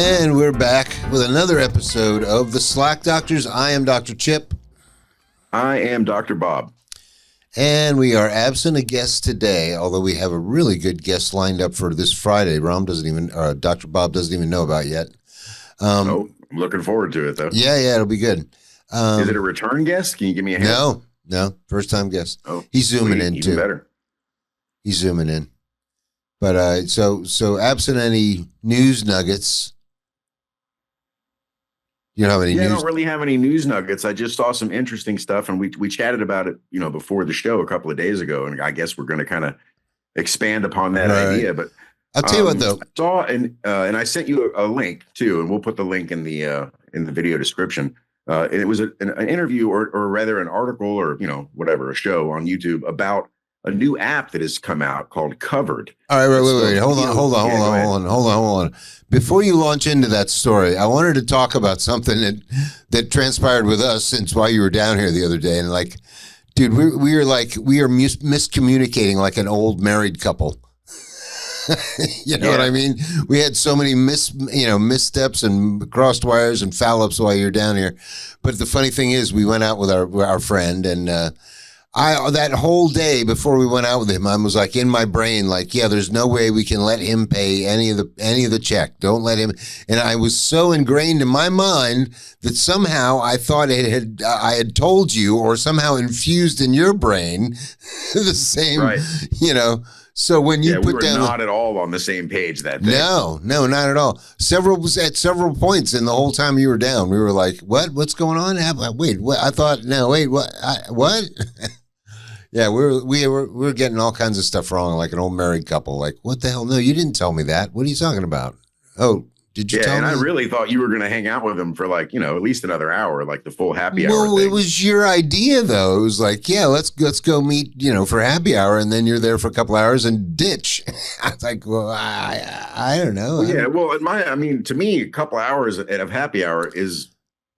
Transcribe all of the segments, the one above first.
And we're back with another episode of The Slack Doctors. I am Dr. Chip. I am Dr. Bob. And we are absent a guest today, although we have a really good guest lined up for this Friday. Dr. Bob doesn't even know about yet. I'm looking forward to it, though. Yeah, it'll be good. Is it a return guest? Can you give me a hint? No, first time guest. Oh, he's zooming in even too. Better. He's zooming in. But so absent any news nuggets. You don't have any news? I don't really have any news nuggets. I just saw some interesting stuff, and we chatted about it, before the show a couple of days ago, and I guess we're going to kind of expand upon that idea. But I'll tell you what, though. I saw and I sent you a link too, and we'll put the link in the video description. And it was an interview, or rather an article, or whatever, a show on YouTube about a new app that has come out called Covered. All right, wait. Hold on. Before you launch into that story, I wanted to talk about something that transpired with us since while you were down here the other day. And dude, we are miscommunicating like an old married couple. What I mean? We had so many missteps and crossed wires and foul ups while you're down here. But the funny thing is, we went out with our friend, and that whole day before we went out with him, I was like in my brain, there's no way we can let him pay any of the check. Don't let him. And I was so ingrained in my mind that somehow I thought I had told you, or somehow infused in your brain the same, right. So when you put down, we were not at all on the same page that day. No, not at all. At several points in the whole time you were down, we were like, "What? What's going on? Wait, what? I thought, no, wait, what? What?" Yeah, we were getting all kinds of stuff wrong, like an old married couple. Like, what the hell? No, you didn't tell me that. What are you talking about? Oh, did you tell me? Yeah, and I really thought you were going to hang out with him for at least another hour, like the full happy hour. Well, thing. It was your idea, though. It was like, yeah, let's go meet, for happy hour, and then you're there for a couple hours and ditch. I was like, well, I don't know. To me, a couple hours of happy hour is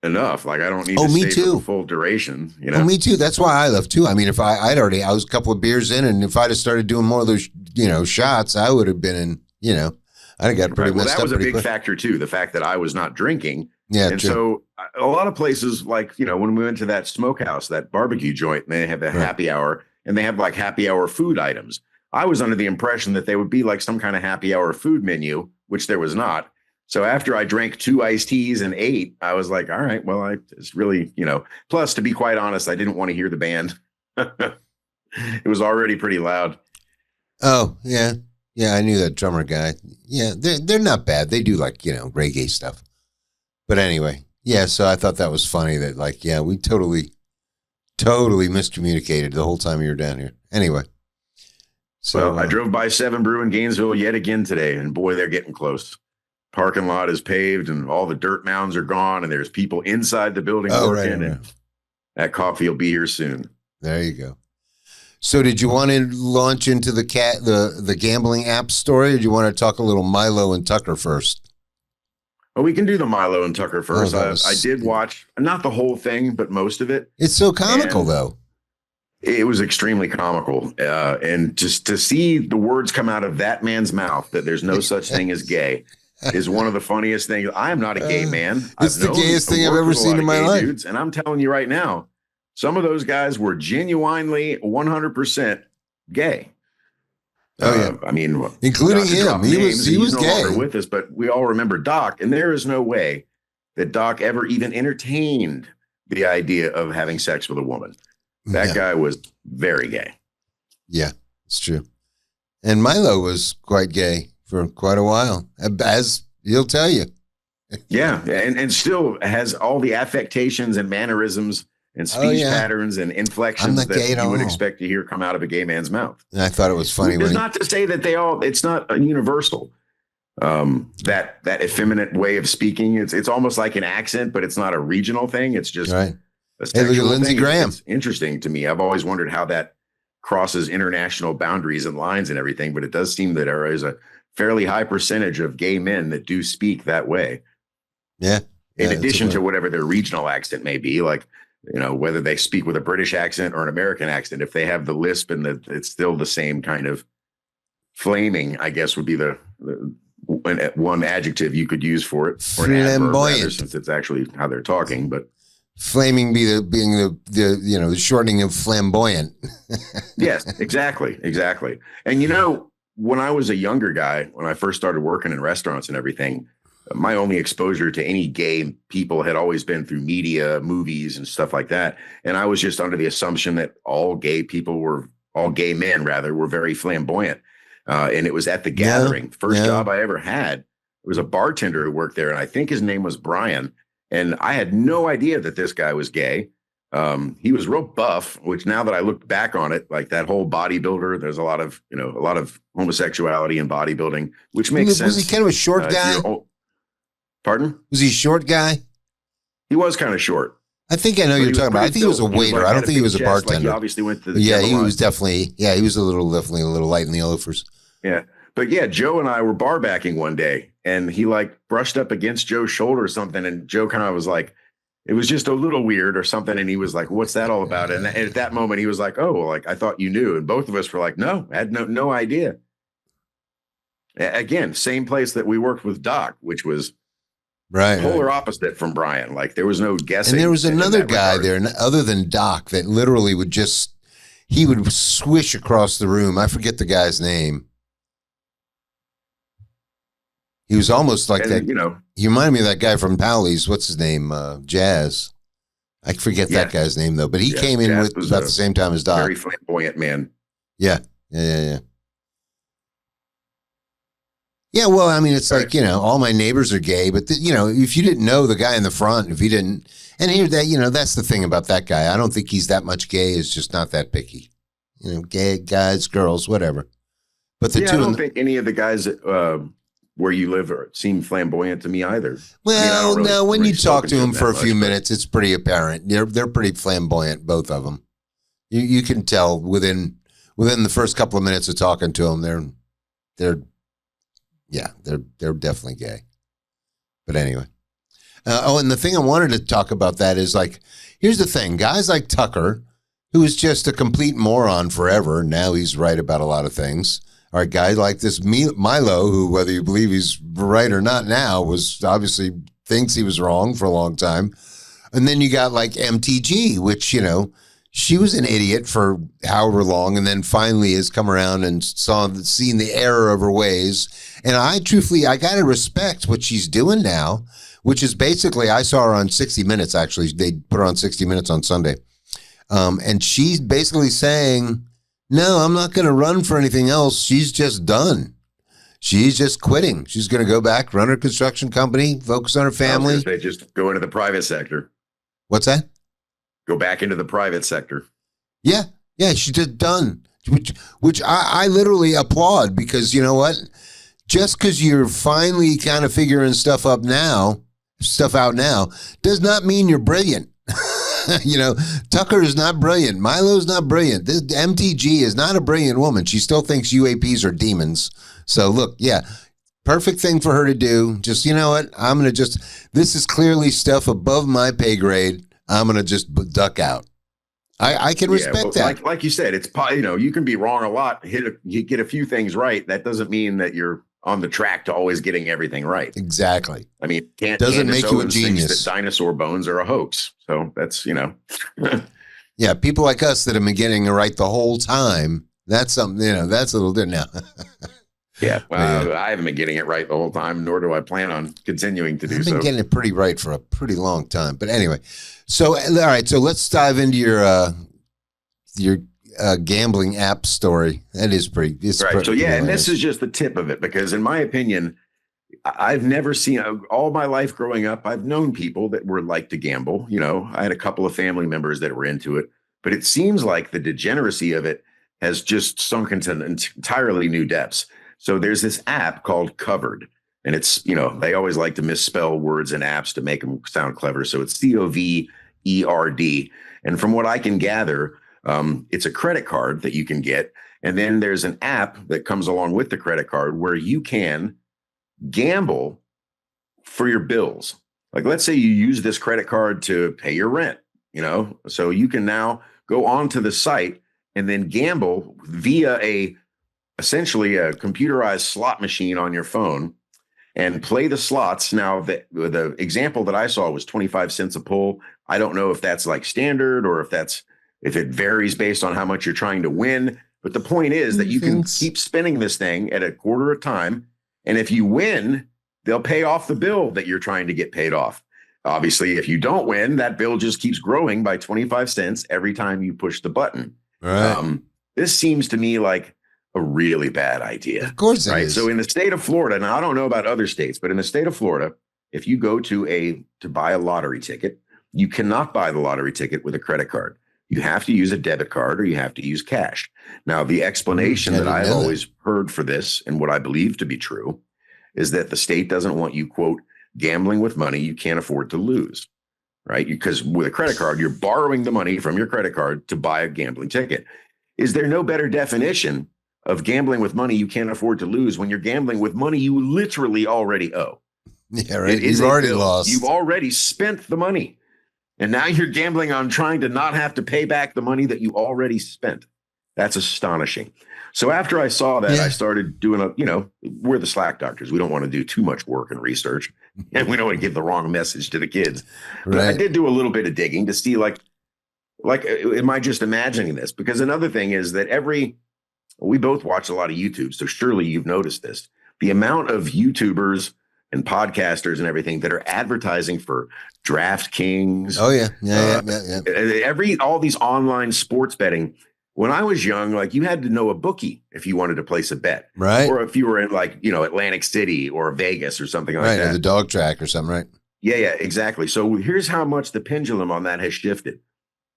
enough. Like, I don't need to stay for the full duration. Oh, me too. That's why I left too. I mean, if I was a couple of beers in, and if I'd have started doing more of those, shots, I would have been in, I got pretty messed up. That was a big factor too. The fact that I was not drinking. Yeah. And true. so a lot of places, when we went to that smokehouse, that barbecue joint, and they have a happy hour, and they have happy hour food items. I was under the impression that they would be like some kind of happy hour food menu, which there was not. So after I drank 2 iced teas and 8, I was like, all right, well, it's really, plus, to be quite honest, I didn't want to hear the band. It was already pretty loud. Oh, yeah. Yeah, I knew that drummer guy. Yeah, they're not bad. They do reggae stuff. But anyway, yeah, so I thought that was funny that we totally miscommunicated the whole time you were down here. Anyway. So I drove by 7 Brew in Gainesville yet again today, and boy, they're getting close. Parking lot is paved, and all the dirt mounds are gone, and there's people inside the building working, and that coffee will be here soon. There you go. So did you want to launch into the gambling app story, or do you want to talk a little Milo and Tucker first? Well, we can do the Milo and Tucker first. I did watch, not the whole thing, but most of it. It's so comical, though. It was extremely comical. And just to see the words come out of that man's mouth that there's no such thing as gay is one of the funniest things. I am not a gay man. It's the gayest thing I've ever seen in my life. Dudes, and I'm telling you right now, some of those guys were genuinely 100% gay. Oh, yeah. I mean, including him. He was no gay longer with us, but we all remember Doc, and there is no way that Doc ever even entertained the idea of having sex with a woman. That guy was very gay. Yeah, it's true. And Milo was quite gay for quite a while, as he'll tell you. Yeah, and still has all the affectations and mannerisms and speech patterns and inflections that you would expect to hear come out of a gay man's mouth. And I thought it was funny. It's not to say that it's not a universal, that effeminate way of speaking. It's almost like an accent, but it's not a regional thing. It's just right. Hey, look at Lindsey Graham. It's interesting to me. I've always wondered how that crosses international boundaries and lines and everything, but it does seem that there is a fairly high percentage of gay men that do speak that way. Yeah. In addition to whatever their regional accent may be, whether they speak with a British accent or an American accent, if they have the lisp and it's still the same kind of flaming, I guess would be the one adjective you could use for it, or an adverb rather, Flamboyant. since it's actually how they're talking. But Flaming being the shortening of flamboyant. yes, exactly. And when I was a younger guy, when I first started working in restaurants and everything, my only exposure to any gay people had always been through media, movies, and stuff like that. And I was just under the assumption that all gay men rather, were very flamboyant. And it was at the gathering. First job I ever had, it was a bartender who worked there, and I think his name was Brian. And I had no idea that this guy was gay. He was real buff, which now that I look back on it, like that whole bodybuilder, there's a lot of homosexuality in bodybuilding, which makes sense. Was he kind of a short guy? Pardon? Was he a short guy? He was kind of short. I think I know you're talking about. I think he was a waiter. I don't think he was a bartender. Like he obviously went to he was definitely he was definitely a little light in the loafers. Yeah. But yeah, Joe and I were bar backing one day, and he like brushed up against Joe's shoulder or something. And Joe kind of was like, it was just a little weird or something. And he was like, what's that all about? And at that moment he was like, oh, well, like, I thought you knew. And both of us were like, no, I had no idea. Again, same place that we worked with Doc, which was polar opposite from Brian. Like there was no guessing. And there was another guy there other than Doc that literally would he would swish across the room. I forget the guy's name. He was almost like that. He reminded me of that guy from Powley's. What's his name? Jazz. I forget that guy's name though. But he came in with about the same time as Doc. Very flamboyant man. Yeah. Yeah, well, I mean, it's like, all my neighbors are gay, but, if you didn't know the guy in the front, if you didn't, and here that, that's the thing about that guy. I don't think he's that much gay. He's just not that picky. Gay guys, girls, whatever. But I don't think any of the guys where you live seem flamboyant to me either. Well, no, when you talk to them for a few minutes, it's pretty apparent. They're pretty flamboyant, both of them. You can tell within the first couple of minutes of talking to them, they're definitely gay. But anyway. And the thing I wanted to talk about that is like, here's the thing. Guys like Tucker, who was just a complete moron forever. Now he's right about a lot of things. All right, guy like this Milo, who, whether you believe he's right or not now, was obviously thinks he was wrong for a long time. And then you got like MTG, which, she was an idiot for however long, and then finally has come around and seen the error of her ways. And I got to respect what she's doing now, which is basically, I saw her on 60 Minutes, actually. They put her on 60 Minutes on Sunday. And she's basically saying, no, I'm not going to run for anything else. She's just done. She's just quitting. She's going to go back, run her construction company, focus on her family. They just go into the private sector. What's that? Go back into the private sector. Yeah, she's just done, which I literally applaud, because you know what? Just because you're finally kind of figuring stuff out now, does not mean you're brilliant. Tucker is not brilliant. Milo's not brilliant. This MTG is not a brilliant woman. She still thinks UAPs are demons. So look, perfect thing for her to do. Just, you know what? This is clearly stuff above my pay grade. I'm going to just duck out. I can respect that. Like you said, it's, you can be wrong a lot. You get a few things right. That doesn't mean that you're on the track to always getting everything right. Exactly. I mean, doesn't make you a genius. That dinosaur bones are a hoax. So that's, Yeah, people like us that have been getting it right the whole time. That's something, that's a little different now. Yeah, well, I haven't been getting it right the whole time, nor do I plan on continuing to do so. I've been getting it pretty right for a pretty long time. But anyway, so all right, so let's dive into your gambling app story. That is pretty. Right. So and this is just the tip of it, because in my opinion, I've never seen, all my life growing up, I've known people that were like to gamble. I had a couple of family members that were into it, but it seems like the degeneracy of it has just sunk into entirely new depths. So there's this app called Covered, and it's, they always like to misspell words in apps to make them sound clever. So it's COVERD. And from what I can gather, it's a credit card that you can get. And then there's an app that comes along with the credit card where you can gamble for your bills. Like, let's say you use this credit card to pay your rent, so you can now go onto the site and then gamble via essentially a computerized slot machine on your phone. and play the slots. Now, the example that I saw was 25 cents a pull. I don't know if that's like standard or if it varies based on how much you're trying to win. But the point is that you can keep spinning this thing at a quarter a time. And if you win, they'll pay off the bill that you're trying to get paid off. Obviously, if you don't win, that bill just keeps growing by 25 cents every time you push the button. Right. This seems to me like a really bad idea. Of course it right? is. So in the state of Florida, now I don't know about other states, but in the state of Florida, if you go to buy a lottery ticket, you cannot buy the lottery ticket with a credit card. You have to use a debit card or you have to use cash. Now, the explanation that I've always heard for this, and what I believe to be true, is that the state doesn't want you, quote, gambling with money you can't afford to lose, right? Because with a credit card, you're borrowing the money from your credit card to buy a gambling ticket. Is there no better definition of gambling with money you can't afford to lose when you're gambling with money you literally already owe? Yeah, right. You've already lost. You've already spent the money. And now you're gambling on trying to not have to pay back the money that you already spent. That's astonishing. So after I saw that, I started doing we're the Slack doctors. We don't want to do too much work and research, and we don't want to give the wrong message to the kids. But I did do a little bit of digging to see like, am I just imagining this? Because another thing is that we both watch a lot of YouTube. So surely you've noticed this, the amount of YouTubers and podcasters and everything that are advertising for DraftKings. Oh yeah. All these online sports betting. When I was young, like you had to know a bookie if you wanted to place a bet, right? Or if you were in Atlantic City or Vegas or something like that, or the dog track or something, right? Yeah, exactly. So here's how much the pendulum on that has shifted.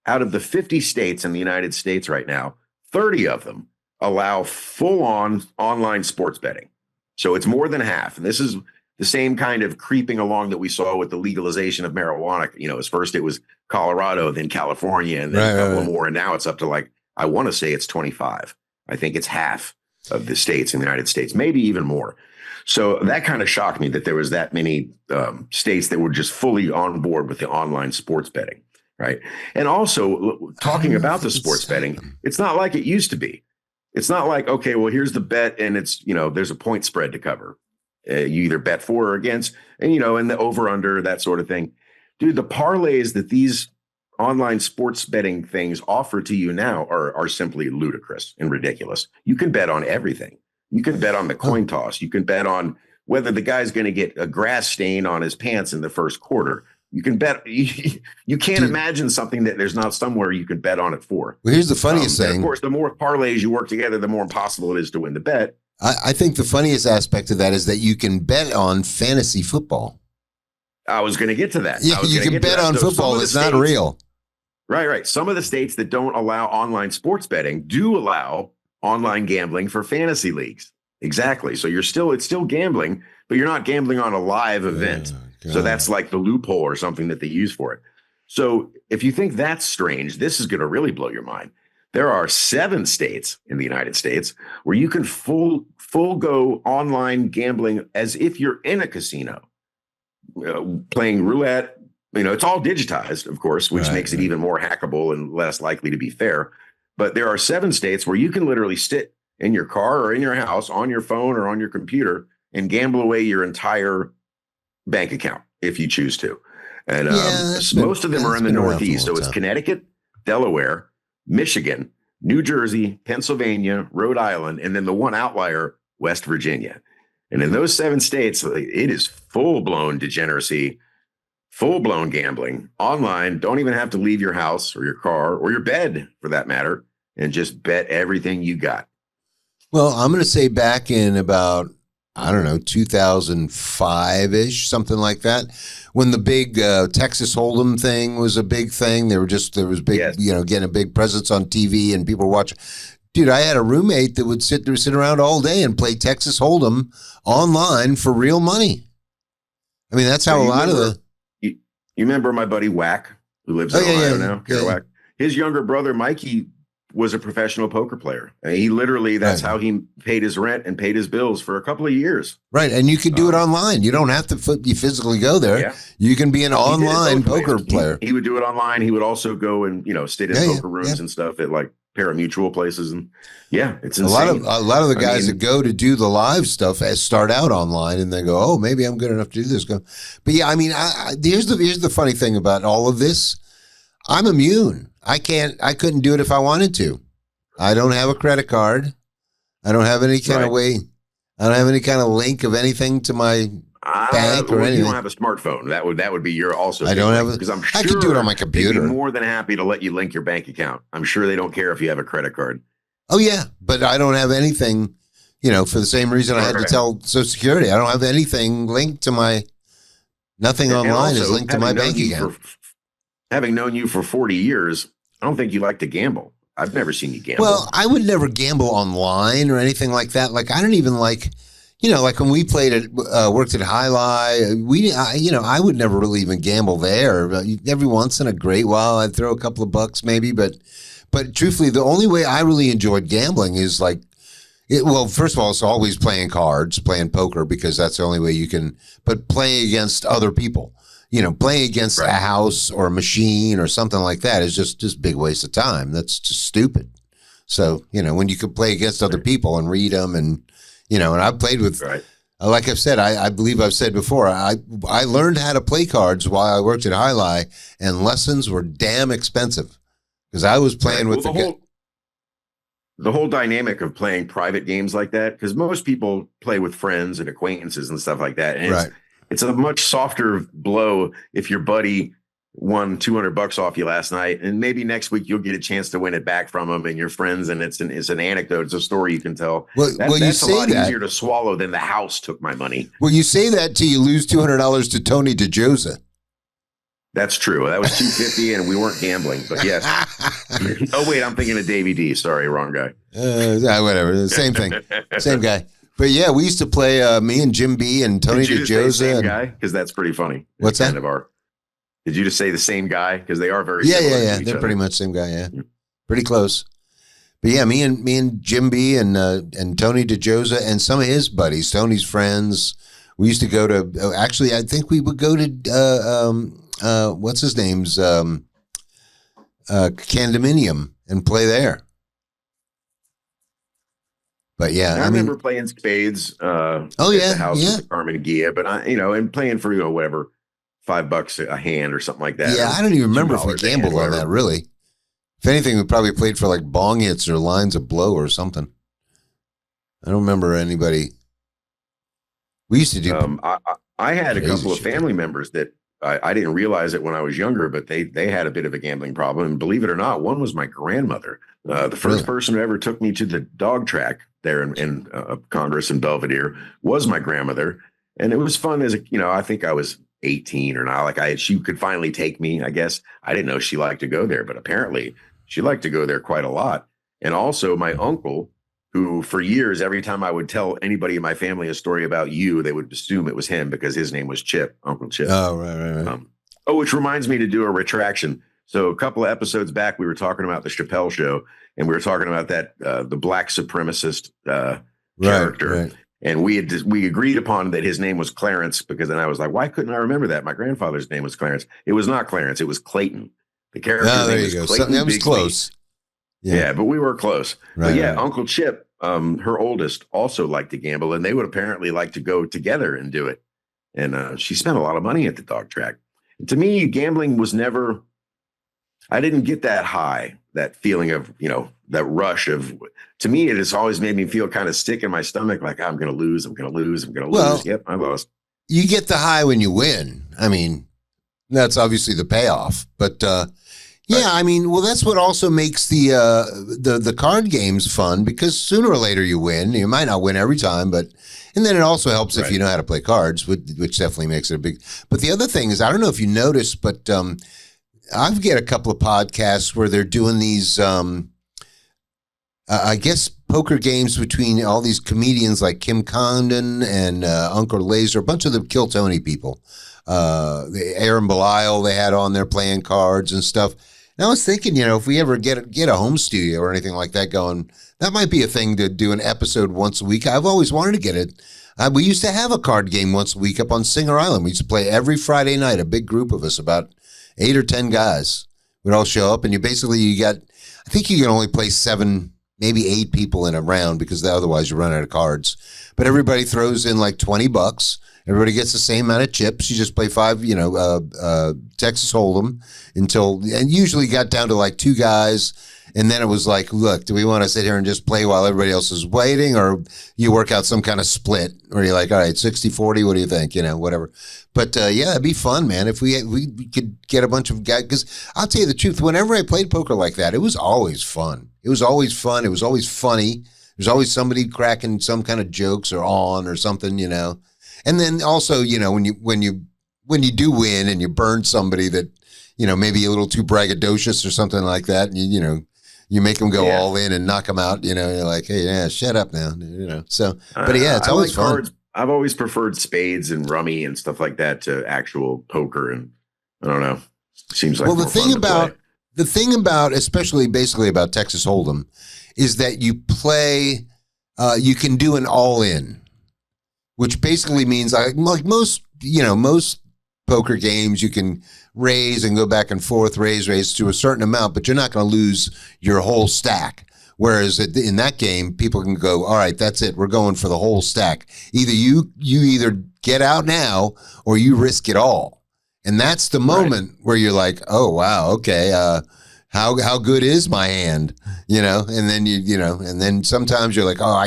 Out of the 50 states in the United States right now, 30 of them allow full-on online sports betting. So it's more than half, and this is the same kind of creeping along that we saw with the legalization of marijuana. As first it was Colorado, then California, and then a couple more, and now it's up to I want to say it's 25. I think it's half of the states in the United States, maybe even more. So that kind of shocked me that there was that many states that were just fully on board with the online sports betting, right? And also talking about the sports betting, it's not like it used to be. It's not like, okay, well, here's the bet and it's, there's a point spread to cover. You either bet for or against, and, and the over under, that sort of thing. Dude, the parlays that these online sports betting things offer to you now are simply ludicrous and ridiculous. You can bet on everything. You can bet on the coin toss. You can bet on whether the guy's going to get a grass stain on his pants in the first quarter. You can bet. You can't imagine something that there's not somewhere you could bet on it for. Well, here's the funniest thing. Of course, the more parlays you work together, the more impossible it is to win the bet. I think the funniest aspect of that is that you can bet on fantasy football. I was going to get to that. Yeah, you can bet on football that's not real. Right. Some of the states that don't allow online sports betting do allow online gambling for fantasy leagues. Exactly. So it's still gambling, but you're not gambling on a live event. So that's like the loophole or something that they use for it. So if you think that's strange, this is going to really blow your mind. There are 7 states in the United States where you can full go online gambling as if you're in a casino, playing roulette. It's all digitized, of course, which makes it even more hackable and less likely to be fair. But there are 7 states where you can literally sit in your car or in your house, on your phone or on your computer, and gamble away your entire bank account if you choose to. And most of them are in the Northeast. So it's Connecticut, Delaware, Michigan, New Jersey, Pennsylvania, Rhode Island, and then the one outlier, West Virginia. And in those 7 states, it is full-blown degeneracy, full-blown gambling, online. Don't even have to leave your house or your car or your bed, for that matter, and just bet everything you got. Well, I'm going to say back in about, 2005-ish, something like that, when the big Texas Hold'em thing was a big thing. There was big, getting a big presence on TV and people were watching. Dude, I had a roommate that would sit around all day and play Texas Hold'em online for real money. I mean, that's how a lot of the... You remember my buddy Wack, who lives in Ohio now, Kerouac? His younger brother, Mikey, was a professional poker player. And he literally, that's how he paid his rent and paid his bills for a couple of years. Right. And you can do it online. You don't have to physically go there. Yeah. You can be an online poker player. He would do it online. He would also go and, sit in poker rooms and stuff at pari-mutuel places, and yeah, it's A insane. lot of the I guys mean, that go to do the live stuff start out online and they go, oh, maybe I'm good enough to do this. But yeah, I mean, here's the funny thing about all of this. I'm immune. I couldn't do it if I wanted to. I don't have a credit card. I don't have any kind of way. I don't have any kind of link of anything to my bank or anything. You don't have a smartphone. That would be your also. I don't have because I'm sure I could do it on my computer. They'd be more than happy to let you link your bank account. I'm sure they don't care if you have a credit card. Oh yeah, but I don't have anything. For the same reason I had to tell Social Security, I don't have anything linked to my. Nothing online is linked to my bank account. Having known you for 40 years, I don't think you like to gamble. I've never seen you gamble. Well, I would never gamble online or anything like that. Like I don't even like. Like when we played worked at Jai-Alai, I would never really even gamble there. Every once in a great while, I'd throw a couple of bucks maybe. But truthfully, the only way I really enjoyed gambling is first of all, it's always playing cards, playing poker, because that's the only way you can, but playing against other people, playing against a house or a machine or something like that is just big waste of time. That's just stupid. So, when you could play against other people and read them and I've played with, like I've said, I believe I've said before, I learned how to play cards while I worked at Jai-Alai, and lessons were damn expensive because I was playing with the whole dynamic of playing private games like that, because most people play with friends and acquaintances and stuff like that. And it's a much softer blow if your buddy won $200 off you last night, and maybe next week you'll get a chance to win it back from them and your friends, and it's an anecdote, it's a story you can tell. That's a lot easier to swallow than the house took my money. Well, you say that till you lose $200 to Tony DeJosa. That's true. That was $250, and we weren't gambling, but yes. Oh wait, I'm thinking of Davey D. Sorry, wrong guy. Whatever, same thing, same guy. But yeah, we used to play me and Jim B and Tony DeJosa. Same guy, because that's pretty funny. What's that? Did you just say the same guy? Because they are very similar to each They're other. Pretty much the same guy. Yeah, pretty close. But yeah, me and Jim B and Tony DeJosa and some of his buddies, Tony's friends. We used to go to. Actually, I think we would go to what's his name's condominium and play there. But yeah, I remember playing spades. At the house at Carmen Gia, but and playing for whatever. $5 a hand or something like that. Yeah, I don't even remember if we gambled on that, really. If anything, we probably played for like bong hits or lines of blow or something. I don't remember anybody. We used to do. I had a couple of family members that I didn't realize it when I was younger, but they had a bit of a gambling problem. And believe it or not, one was my grandmother. The first person who ever took me to the dog track there in Congress and Belvedere was my grandmother. And it was fun I think I was 18 or not. She could finally take me, I guess. I didn't know she liked to go there, but apparently she liked to go there quite a lot. And also my uncle, who for years, every time I would tell anybody in my family a story about you, they would assume it was him because his name was Chip, Uncle Chip. Oh, right. Which reminds me to do a retraction. So a couple of episodes back, we were talking about the Chappelle Show, and we were talking about that, the black supremacist character. Right. And we agreed upon that his name was Clarence, because then I was like, why couldn't I remember that? My grandfather's name was Clarence. It was not Clarence. It was Clayton. The character name was Clayton. That was close. Yeah, but we were close. Right, but yeah, Uncle Chip, her oldest, also liked to gamble, and they would apparently like to go together and do it. And she spent a lot of money at the dog track. And to me, gambling was never, I didn't get that high, that feeling of, that rush of, to me, it has always made me feel kind of sick in my stomach, like I'm going to lose, I'm going to lose, I'm going to lose. Yep, I lost. You get the high when you win. I mean, that's obviously the payoff. But yeah, I mean, that's what also makes the card games fun, because sooner or later you win. You might not win every time, and then it also helps if you know how to play cards, which definitely makes it a big. But the other thing is, I don't know if you noticed, but I've got a couple of podcasts where they're doing these, I guess, poker games between all these comedians like Kim Condon and Uncle Laser, a bunch of the Kill Tony people. Aaron Belial they had on there playing cards and stuff. And I was thinking, if we ever get a home studio or anything like that going, that might be a thing to do an episode once a week. I've always wanted to get it. We used to have a card game once a week up on Singer Island. We used to play every Friday night, a big group of us, about 8 or 10 guys. would all show up, and I think you can only play 7, maybe 8 people in a round because otherwise you run out of cards. But everybody throws in like $20. Everybody gets the same amount of chips. You just play 5, Texas Hold'em and usually got down to like 2 guys. And then it was like, look, do we want to sit here and just play while everybody else is waiting? Or you work out some kind of split where you're like, all right, 60-40, what do you think? Whatever. But yeah, it'd be fun, man. If we could get a bunch of guys, because I'll tell you the truth, whenever I played poker like that, it was always fun. It was always fun. It was always funny. There's always somebody cracking some kind of jokes or something, And then also, when you do win and you burn somebody that, maybe a little too braggadocious or something like that, and you make them go all in and knock them out, you're like, hey, yeah, shut up now, So, but yeah, it's always fun. Cards. I've always preferred spades and rummy and stuff like that to actual poker. And I don't know, seems like, the thing about, especially basically about Texas Hold'em is that you play, you can do an all in, which basically means like most poker games, you can raise and go back and forth, raise to a certain amount, but you're not going to lose your whole stack. Whereas in that game, people can go, all right, that's it. We're going for the whole stack. Either you either get out now or you risk it all. And that's the moment where you're like, oh, wow, okay, how good is my hand? And then and then sometimes you're like, oh,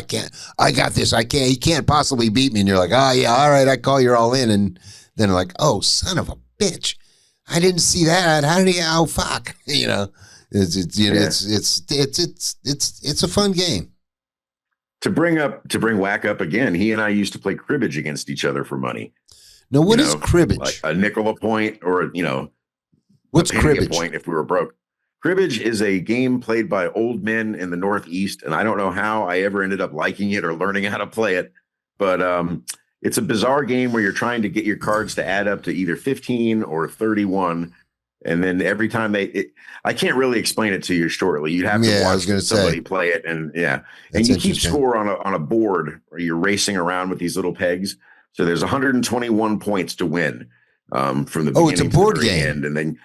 I got this. He can't possibly beat me. And you're like, oh yeah, all right, I call you all in. And then like, oh, son of a bitch, I didn't see that. How did he? Oh, fuck. It's a fun game. To bring Whack up again, he and I used to play cribbage against each other for money. Now, what is cribbage? Like a nickel a point, or what's cribbage? A point if we were broke. Cribbage is a game played by old men in the Northeast, and I don't know how I ever ended up liking it or learning how to play it, but it's a bizarre game where you're trying to get your cards to add up to either 15 or 31. And then every time I can't really explain it to you shortly. You'd have to watch somebody play it. And and you keep score on a board where you're racing around with these little pegs. So there's 121 points to win from the beginning it's a board to the game. end. And then,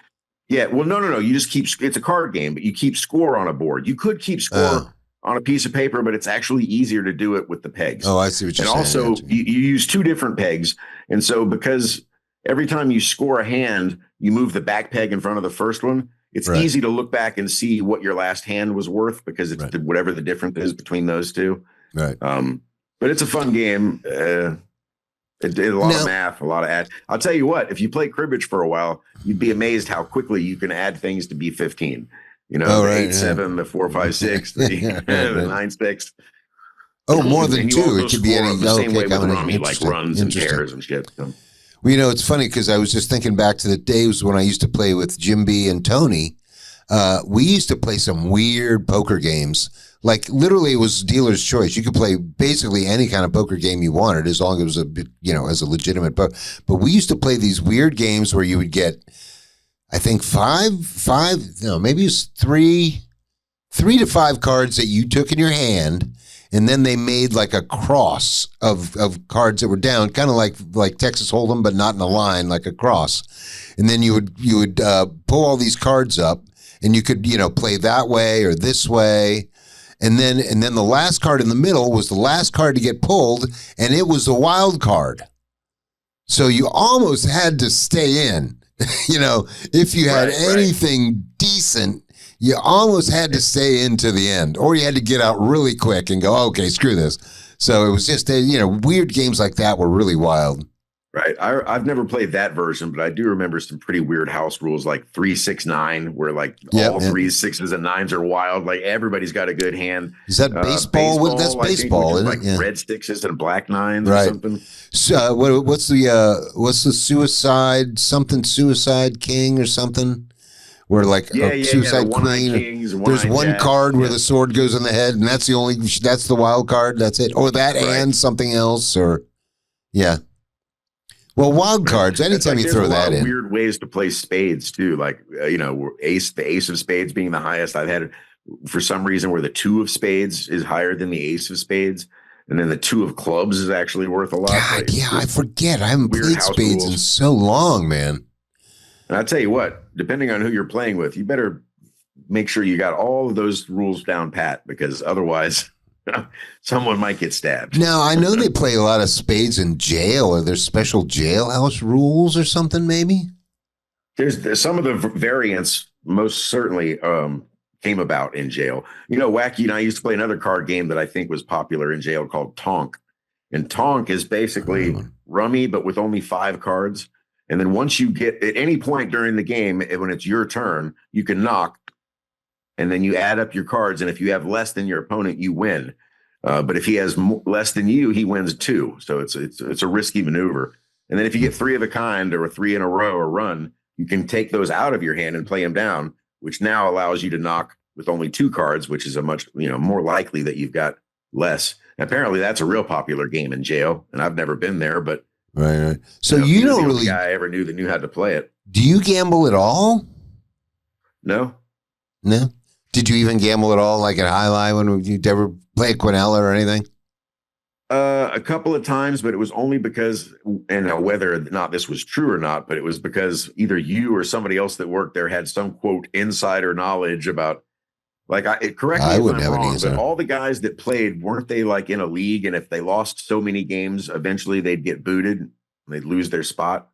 no. You just it's a card game, but you keep score on a board. You could keep score on a piece of paper, but it's actually easier to do it with the pegs. Oh, I see what you're saying. And also, you use 2 different pegs. And so because every time you score a hand, you move the back peg in front of the first one, it's easy to look back and see what your last hand was worth because it's whatever the difference is between those 2. Right. But it's a fun game. It did a lot of math, a lot of add. I'll tell you what, if you play cribbage for a while, you'd be amazed how quickly you can add things to be 15. The 8-7, the 4-5-6, the 9-6. Oh, more than 2. It could be any. The same way with rummy, like runs and pairs and shit. So. Well, it's funny because I was just thinking back to the days when I used to play with Jim B and Tony. We used to play some weird poker games. Like literally, it was dealer's choice. You could play basically any kind of poker game you wanted as long as it was a bit, as a legitimate poker. But we used to play these weird games where you would get, I think maybe it's 3 to 5 cards that you took in your hand, and then they made like a cross of cards that were down, kind of like Texas Hold'em, but not in a line, like a cross. And then you would pull all these cards up, and you could play that way or this way. And then the last card in the middle was the last card to get pulled, and it was the wild card. So you almost had to stay in. If you had anything decent, you almost had to stay into the end, or you had to get out really quick and go, okay, screw this. So it was just, weird games like that were really wild. Right. I've never played that version, but I do remember some pretty weird house rules like 3-6-9, where like all 3s, 6s, and 9s are wild. Like everybody's got a good hand. Is that baseball? That's baseball, isn't it? Like red 6s and black 9s or something. So what's the suicide king or something? Where like suicide queen. There's one card where the sword goes in the head, and that's the wild card. That's it. Or that and something else, or Well, wild cards. Anytime you throw that in, weird ways to play spades too. Like the ace of spades being the highest. I've had for some reason where the 2 of spades is higher than the ace of spades, and then the 2 of clubs is actually worth a lot. God, I forget. I haven't played spades in so long, man. And I tell you what, depending on who you're playing with, you better make sure you got all of those rules down pat, because otherwise someone might get stabbed. Now, I know they play a lot of spades in jail. Are there special jailhouse rules or something, maybe? There's some of the variants most certainly came about in jail. You know, Wacky and I used to play another card game that I think was popular in jail called Tonk. And Tonk is basically rummy, but with only 5 cards. And then once you get at any point during the game, when it's your turn, you can knock, and then you add up your cards. And if you have less than your opponent, you win. But if he has less than you, he wins 2. So it's a risky maneuver. And then if you get 3 of a kind or a 3 in a row or run, you can take those out of your hand and play them down, which now allows you to knock with only 2 cards, which is a much, more likely that you've got less. Apparently, that's a real popular game in jail, and I've never been there, but right. So you don't really. Guy I ever knew that knew how to play it. Do you gamble at all? No. Did you even gamble at all, like at Jai-Alai, when you ever play Quinella or anything? A couple of times, but it was only because, and whether or not this was true or not, but it was because either you or somebody else that worked there had some quote insider knowledge about. Like, correct me if I'm wrong, but all the guys that played, weren't they like in a league? And if they lost so many games, eventually they'd get booted. They'd lose their spot.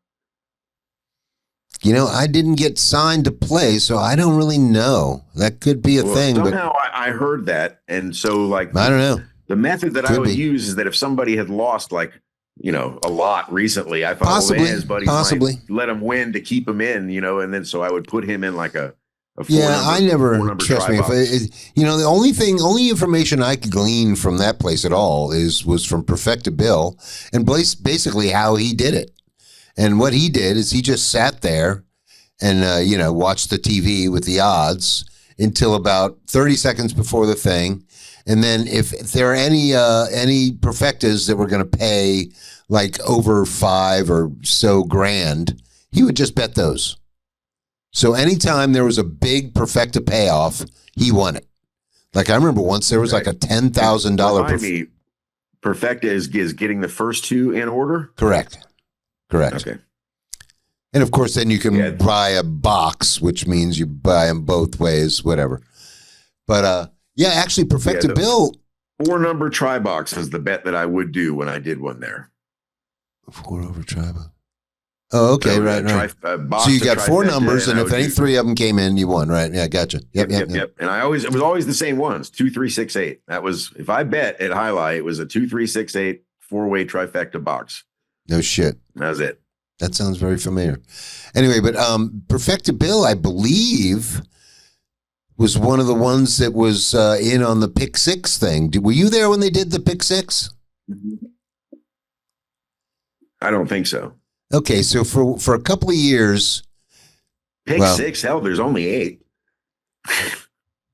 I didn't get signed to play, so I don't really know. That could be a thing. Somehow I heard that. And so, like, I don't know. The method that I would use is that if somebody had lost, like, a lot recently, I thought, his buddies might let him win to keep him in, and then so I would put him in like a I never, trust me. The only information I could glean from that place at all was from Perfecta Bill, and basically how he did it. And what he did is he just sat there and, watched the TV with the odds until about 30 seconds before the thing. And then if there are any Perfectas that were going to pay like over $5 or so grand, he would just bet those. So anytime there was a big Perfecta payoff, he won it. Like I remember once there was like a $10,000. Perfecta is getting the first 2 in order? Correct. Okay. And of course, then you can buy a box, which means you buy them both ways, whatever. But actually, Perfecta Bill. 4-number try box is the bet that I would do when I did one there. 4 over try box. Oh, okay, so, right. So you got 4 numbers, and if any 3 of them came in, you won, right? Yeah, gotcha. Yep. And it was always the same ones: 2, 3, 6, 8. That was, if I bet at Jai-Alai, it was a 2, 3, 6, 8 4-way trifecta box. No shit. That was it. That sounds very familiar. Anyway, but Perfecta Bill, I believe, was one of the ones that was in on the Pick 6 thing. Were you there when they did the Pick 6? I don't think so. Okay, so for a couple of years, Pick 6, hell, there's only 8.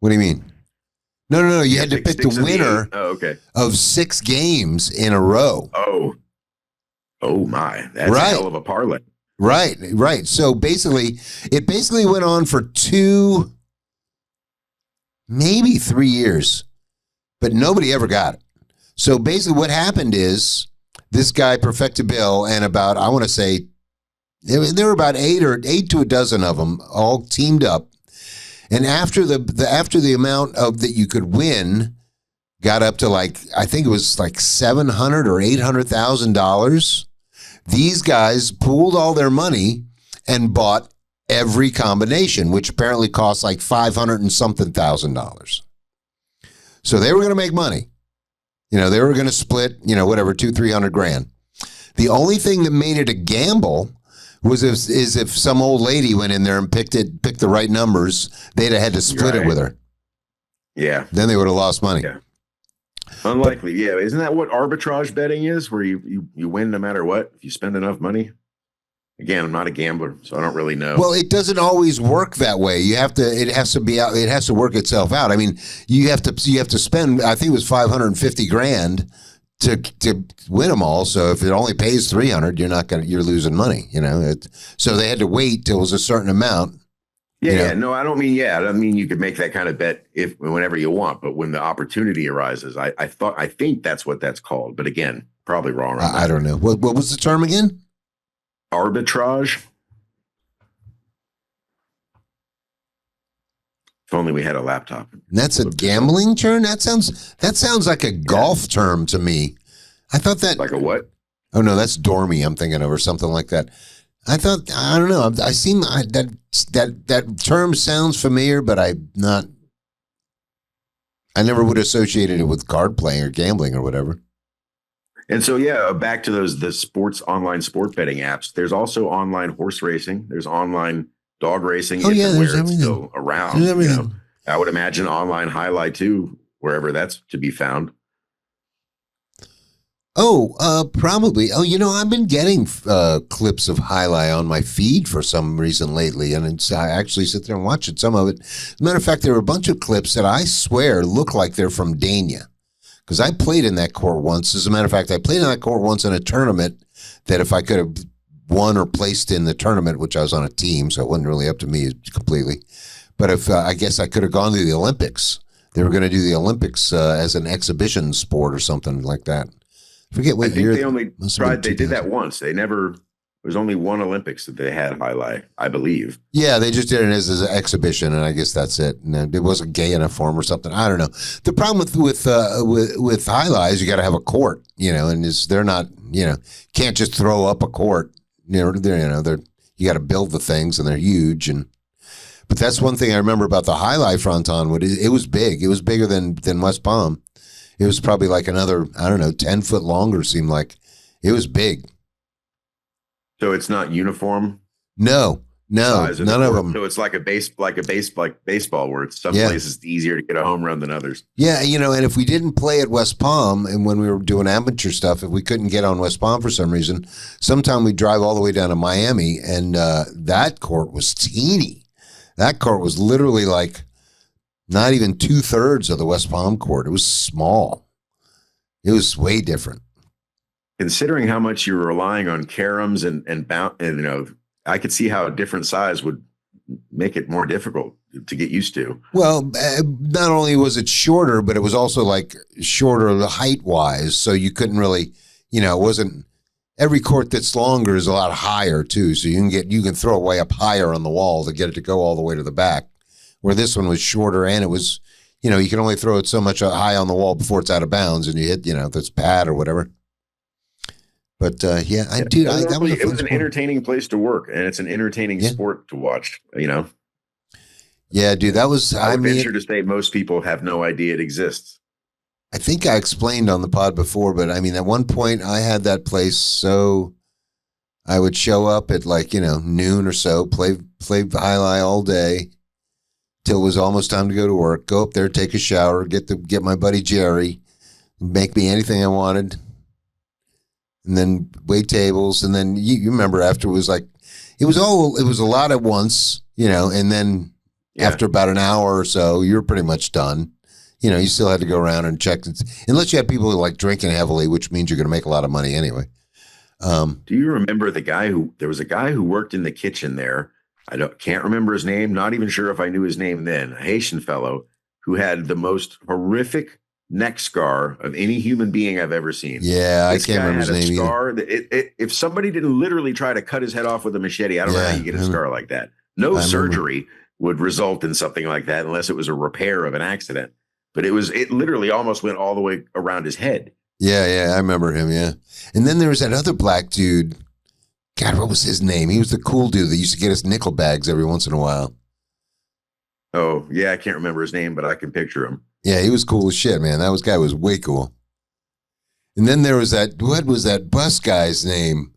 What do you mean? No. You had to pick the winner of 6 games in a row. Oh my, that's a hell of a parlay. Right. So it went on for 2, maybe 3 years, but nobody ever got it. So basically what happened is this guy, Perfecta Bill, and about, I want to say, there were about 8 to a dozen of them all teamed up. And after the amount of that you could win got up to like, I think it was like $700,000 or $800,000, these guys pooled all their money and bought every combination, which apparently cost like $500 and something thousand. So they were going to make money. They were going to split, whatever, 200-300 grand. The only thing that made it a gamble was if some old lady went in there and picked the right numbers, they'd have had to split it with her. Yeah. Then they would have lost money. Yeah. Unlikely. Isn't that what arbitrage betting is, where you win no matter what if you spend enough money? Again, I'm not a gambler, so I don't really know. Well, it doesn't always work that way. It has to work itself out. I mean, you have to spend, I think it was 550 grand to win them all. So if it only pays 300, you're losing money, so they had to wait till it was a certain amount. No, I don't mean you could make that kind of bet whenever you want, but when the opportunity arises, I think that's what that's called. But again, probably wrong. I don't know. What was the term again? Arbitrage. If only we had a laptop. And that's a gambling term? That sounds like a golf term to me. I thought that Like a what? Oh no, that's dormy I'm thinking of, or something like that. I don't know. That term sounds familiar, but I never would associate it with card playing or gambling or whatever. And so, yeah, back to the online sport betting apps. There's also online horse racing. There's online dog racing. Oh yeah, there's where everything. It's still around. There's everything. I would imagine online highlight too, wherever that's to be found. Oh, probably. Oh, I've been getting clips of Jai-Alai on my feed for some reason lately, and I actually sit there and watch it. Some of it. As a matter of fact, there were a bunch of clips that I swear look like they're from Dania, because I played in that court once. As a matter of fact, I played in that court once in a tournament that if I could have won or placed in the tournament, which I was on a team, so it wasn't really up to me completely. But if I guess I could have gone to the Olympics. They were going to do the Olympics as an exhibition sport or something like that. Forget what year. They only tried. They did that once. They never. There was only one Olympics that they had Jai-Alai, I believe. Yeah, they just did it as an exhibition, and I guess that's it. And it wasn't gay enough for them or something. I don't know. The problem with Jai-Alai is you got to have a court, and they're not, can't just throw up a court. You got to build the things, and they're huge. But that's one thing I remember about the Jai-Alai fronton. It was big. It was bigger than West Palm. It was probably like another, 10 foot longer, seemed like. It was big. So it's not uniform? No, none of them. So it's like baseball, where it's some places it's easier to get a home run than others. Yeah, and if we didn't play at West Palm, and when we were doing amateur stuff, if we couldn't get on West Palm for some reason, sometime we'd drive all the way down to Miami, and that court was teeny. That court was literally like not even 2/3 of the West Palm court. It was small. It was way different. Considering how much you're relying on caroms and I could see how a different size would make it more difficult to get used to. Well, not only was it shorter, but it was also like shorter height wise. So you couldn't really, it wasn't. Every court that's longer is a lot higher too. So you can throw it way up higher on the wall to get it to go all the way to the back. Where this one was shorter, and it was, you can only throw it so much high on the wall before it's out of bounds, and you hit, this pad or whatever. But that was an entertaining place to work, and it's an entertaining sport to watch. Yeah, dude, that was. I would venture to say most people have no idea it exists. I think I explained on the pod before, but at one point I had that place, so I would show up at noon or so, play Jai-Alai all day till it was almost time to go to work. Go up there, take a shower, get my buddy Jerry, make me anything I wanted, and then wait tables. And then you remember after it was a lot at once, and then after about an hour or so, you're pretty much done. You still had to go around and check, unless you had people who like drinking heavily, which means you're going to make a lot of money anyway. Do you remember there was a guy who worked in the kitchen there? Can't remember his name. Not even sure if I knew his name then. A Haitian fellow who had the most horrific neck scar of any human being I've ever seen. Yeah, I can't remember his name either. If somebody didn't literally try to cut his head off with a machete, I don't know how you get a scar like that. No surgery would result in something like that unless it was a repair of an accident. But it literally almost went all the way around his head. Yeah, I remember him. Yeah, and then there was that other black dude. God, what was his name? He was the cool dude that used to get us nickel bags every once in a while. Oh, yeah, I can't remember his name, but I can picture him. Yeah, he was cool as shit, man. That guy was way cool. And then there was what was that bus guy's name?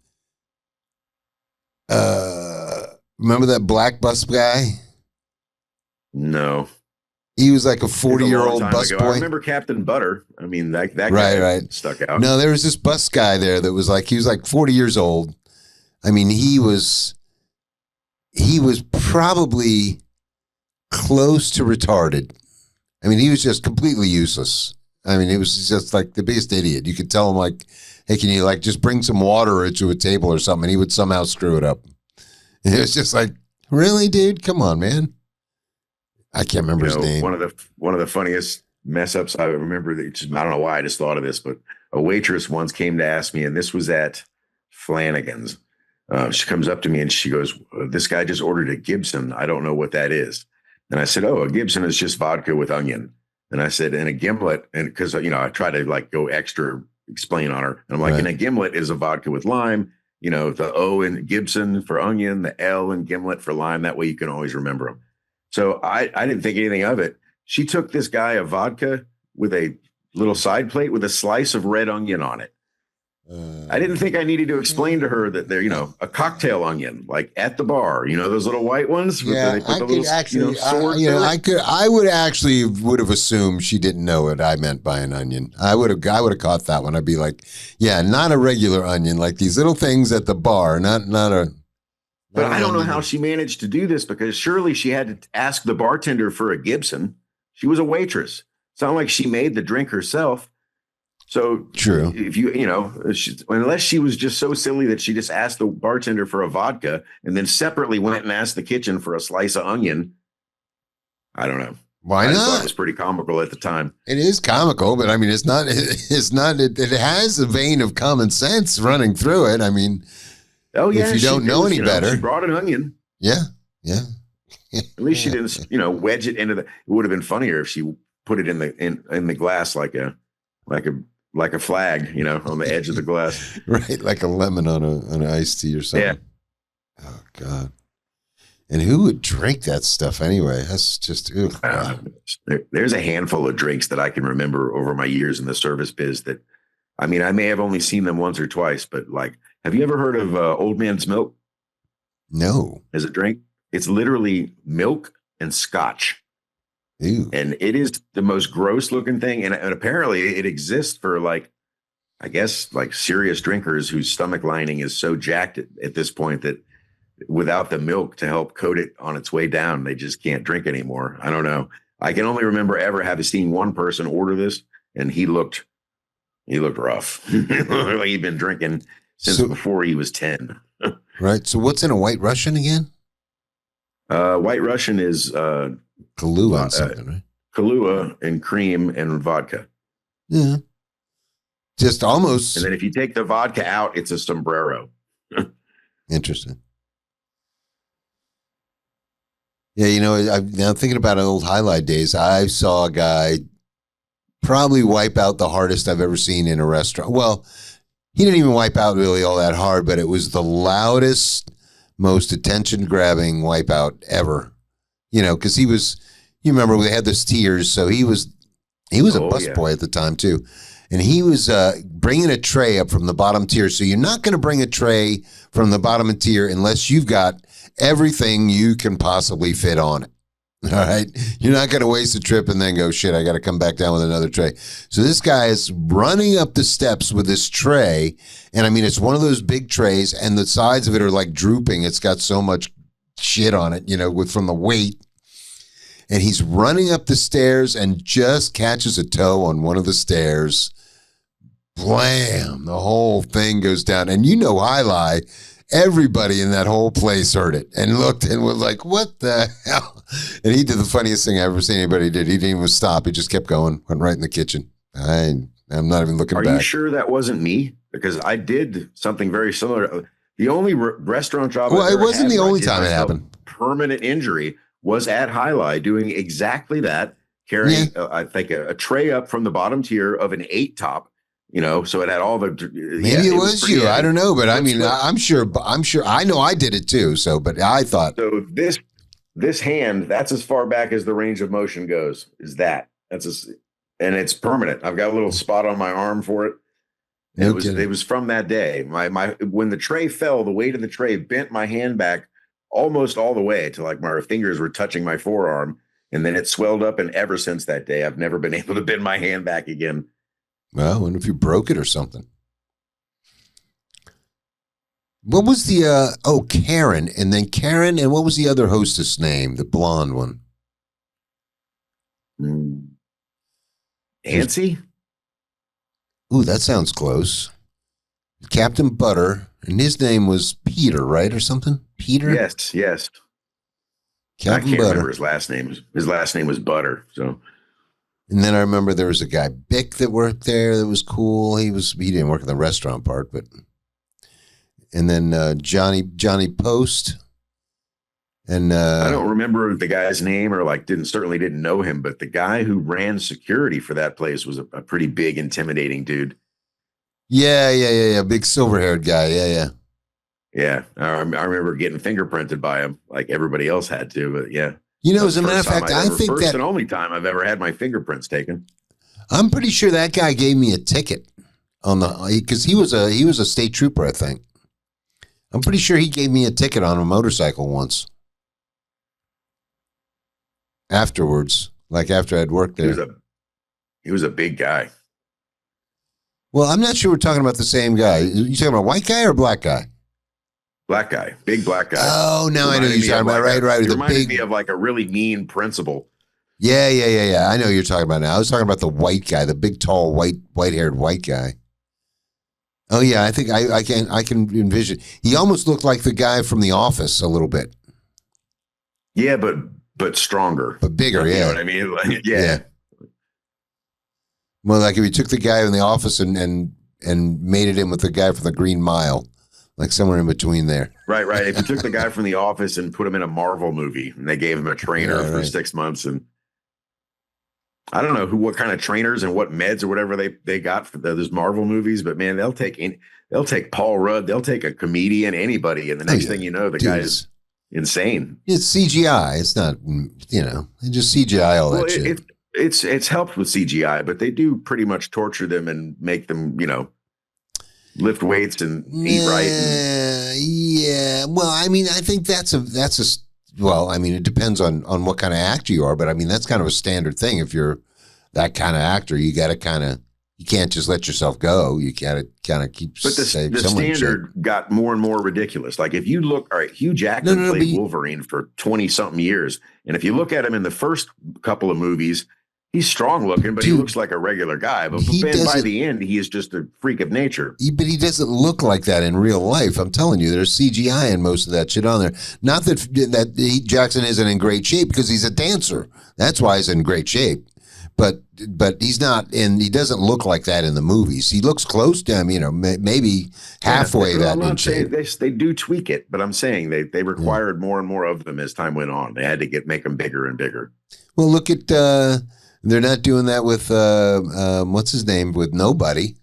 Remember that black bus guy? No. He was like a 40-year-old bus boy. I remember Captain Butter. That guy right. stuck out. No, there was this bus guy there that was he was like 40 years old. He was probably close to retarded. He was just completely useless. He was just like the biggest idiot. You could tell him hey, can you just bring some water to a table or something? And he would somehow screw it up. And it was just really, dude? Come on, man. I can't remember his name. One of the funniest mess ups I remember. I don't know why I just thought of this, but a waitress once came to ask me, and this was at Flanagan's. She comes up to me and she goes, "This guy just ordered a Gibson. I don't know what that is." And I said, oh, a Gibson is just vodka with onion. And I said, and a gimlet, and because, I try to like go extra explain on her. And I'm like, Right. and a gimlet is a vodka with lime, the O in Gibson for onion, the L in gimlet for lime. That way you can always remember them. So I didn't think anything of it. She took this guy a vodka with a little side plate with a slice of red onion on it. I didn't think I needed to explain to her that they're, a cocktail onion, like at the bar, those little white ones. Yeah, I could actually, I would have assumed she didn't know what I meant by an onion. I would have caught that one. I'd be like, yeah, not a regular onion, like these little things at the bar, not a. But I don't know how she managed to do this, because surely she had to ask the bartender for a Gibson. She was a waitress. It's not like she made the drink herself. So true. If unless she was just so silly that she just asked the bartender for a vodka and then separately went and asked the kitchen for a slice of onion. I don't know. Why not? I thought it was pretty comical at the time. It is comical, but I mean, it's not. It has a vein of common sense running through it. I mean, oh yeah. If you don't know any better, she brought an onion. Yeah, yeah. At least she didn't, wedge it into the. It would have been funnier if she put it in the glass like a flag, on the edge of the glass. Right, like a lemon on an iced tea or something. Yeah. Oh God. And who would drink that stuff anyway? That's just there's a handful of drinks that I can remember over my years in the service biz that, I mean, I may have only seen them once or twice, but like, have you ever heard of Old Man's Milk? No. As a drink? It's literally milk and scotch. Ew. And it is the most gross looking thing. And apparently it exists for like, I guess, like serious drinkers whose stomach lining is so jacked at this point that without the milk to help coat it on its way down, they just can't drink anymore. I don't know. I can only remember ever having seen one person order this, and he looked rough. Like he'd been drinking since before he was 10. Right. So what's in a White Russian again? White Russian is Kahlua and something, right? Kahlua and cream and vodka. Yeah. Just almost. And then if you take the vodka out, it's a sombrero. Interesting. Yeah, I'm now thinking about old highlight days. I saw a guy probably wipe out the hardest I've ever seen in a restaurant. Well, he didn't even wipe out really all that hard, but it was the loudest, most attention-grabbing wipeout ever. Because you remember we had those tiers, so he was a busboy at the time too. And he was bringing a tray up from the bottom tier. So you're not going to bring a tray from the bottom tier unless you've got everything you can possibly fit on it. All right. You're not going to waste a trip and then go, shit, I got to come back down with another tray. So this guy is running up the steps with this tray. And I mean, it's one of those big trays and the sides of it are like drooping. It's got so much shit on it, from the weight. And he's running up the stairs and just catches a toe on one of the stairs. Blam! The whole thing goes down. And Jai-Alai, everybody in that whole place heard it and looked and was like, what the hell? And he did the funniest thing I've ever seen anybody did. He didn't even stop. He just kept going, went right in the kitchen. I'm not even looking back. Are you sure that wasn't me? Because I did something very similar. The only restaurant job. Well, it wasn't the only time it happened. Permanent injury was at Jai-Alai doing exactly that, carrying, I think, a tray up from the bottom tier of an 8 top, so it had all the. Maybe it was you. I don't know, but I mean, I'm sure. I know I did it too. So, but I thought. So this hand, that's as far back as the range of motion goes. Is that and it's permanent. I've got a little spot on my arm for it. No It was from that day. When the tray fell, the weight of the tray bent my hand back almost all the way to like my fingers were touching my forearm, and then it swelled up. And ever since that day, I've never been able to bend my hand back again. Well, I wonder if you broke it or something. What was the Karen, and then Karen, and what was the other hostess name? The blonde one. Nancy? Ooh, that sounds close. Captain Butter, and his name was Peter, right, or something? Peter? Yes. Captain I can't Butter. remember his last name. His last name was Butter. So, and then I remember there was a guy Bick that worked there that was cool. He didn't work in the restaurant part, but and then Johnny Post, And I don't remember the guy's name or like certainly didn't know him, but the guy who ran security for that place was a pretty big, intimidating dude. yeah. Big silver-haired guy. Yeah. Yeah. I remember getting fingerprinted by him like everybody else had to, but yeah. You know, That's as a the matter of first time fact, I've I ever- think first that and only time I've ever had my fingerprints taken. I'm pretty sure that guy gave me a ticket on because he was a state trooper, I think. I'm pretty sure he gave me a ticket on a motorcycle once. Afterwards, like after I'd worked there. He was a big guy. Well, I'm not sure we're talking about the same guy. You talking about a white guy or a black guy? Black guy, big black guy. Oh, now I know you're talking about. Right. It The reminded big. me of like a really mean principal. Yeah. I know who you're talking about now. I was talking about the white guy, the big, tall, white-haired white guy. Oh yeah, I think I can envision. He almost looked like the guy from The Office a little bit. Yeah, but stronger, but bigger. You yeah, know what I mean? Like, yeah. Well, like if you took the guy in The Office and mated him with the guy from the Green Mile, like somewhere in between there. Right. If you took the guy from The Office and put him in a Marvel movie, and they gave him a trainer for 6 months, and I don't know what kind of trainers and what meds or whatever they got for those Marvel movies, but man, they'll take Paul Rudd, they'll take a comedian, anybody, and the next thing you know, the guy is insane. It's CGI. It's not, they just CGI all that shit. It's helped with CGI, but they do pretty much torture them and make them, lift weights and eat right. Yeah. Well, I mean, I think it depends on what kind of actor you are, but I mean, that's kind of a standard thing. If you're that kind of actor, you got to you can't just let yourself go. You got to kind of keep. But the standard got more and more ridiculous. Like if you look, all right, Hugh Jackman played Wolverine for 20 something years. And if you look at him in the first couple of movies, he's strong looking, but he looks like a regular guy. But by the end, he is just a freak of nature. But he doesn't look like that in real life. I'm telling you, there's CGI in most of that shit on there. Not that Jackson isn't in great shape because he's a dancer. That's why he's in great shape. But he's not, and he doesn't look like that in the movies. He looks close to him, maybe halfway in shape. They do tweak it, but I'm saying they required more and more of them as time went on. They had to make them bigger and bigger. Well, look at. They're not doing that with what's his name, with Nobody.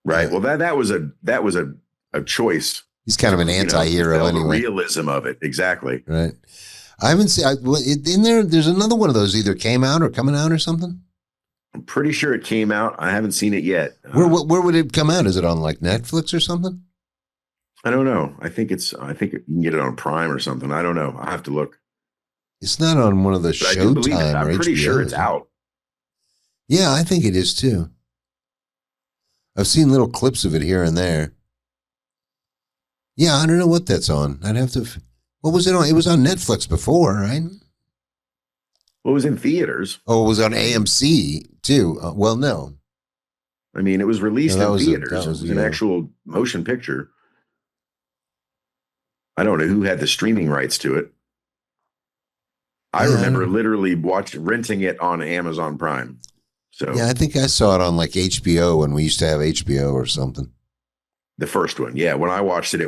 Right. Well, that was a choice. He's kind of an anti-hero anyway. The realism of it, exactly. Right. I haven't seen in there. There's another one of those either came out or coming out or something. I'm pretty sure it came out. I haven't seen it yet. Where would it come out? Is it on like Netflix or something? I don't know. I think you can get it on Prime or something. I don't know. I have to look. It's not on one of the Showtime or I'm pretty HBO, sure it's out. Yeah, I think it is too. I've seen little clips of it here and there. Yeah, I don't know what that's on. I'd have to. What was it on? It was on Netflix before, right? Well, it was in theaters. Oh, it was on AMC too. Well, no. I mean, it was released in theaters. It was an actual motion picture. I don't know who had the streaming rights to it. I remember literally renting it on Amazon Prime. So yeah, I think I saw it on like HBO when we used to have HBO or something. The first one, yeah. When I watched it,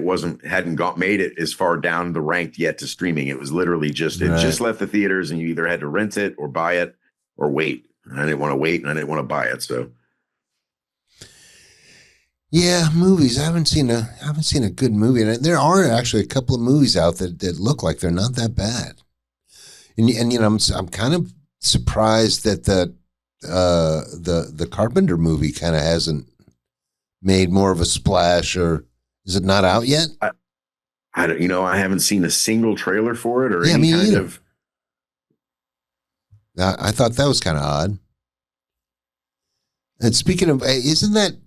hadn't made it as far down the ranked yet to streaming. It was literally just left the theaters, and you either had to rent it or buy it or wait. And I didn't want to wait, and I didn't want to buy it. So yeah, movies. I haven't seen a good movie, and there are actually a couple of movies out that look like they're not that bad. And I'm kind of surprised that the Carpenter movie kind of hasn't made more of a splash, or is it not out yet? I don't, I haven't seen a single trailer for it or any kind of. I thought that was kind of odd. And speaking of, isn't the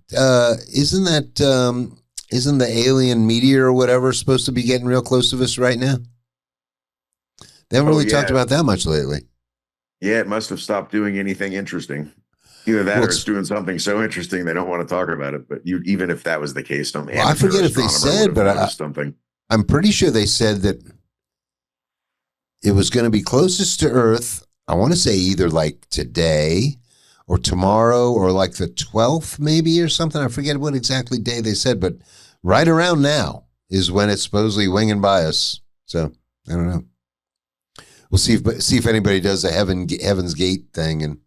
alien meteor or whatever supposed to be getting real close to us right now? They haven't really talked about that much lately. Yeah, it must have stopped doing anything interesting. Either that or it's doing something so interesting they don't want to talk about it. But even if that was the case, I forget if they said, but I'm pretty sure they said that it was going to be closest to Earth. I want to say either like today or tomorrow or like the 12th maybe or something. I forget what exactly day they said, but right around now is when it's supposedly winging by us So I don't know. We'll see if anybody does a Heaven's Gate thing and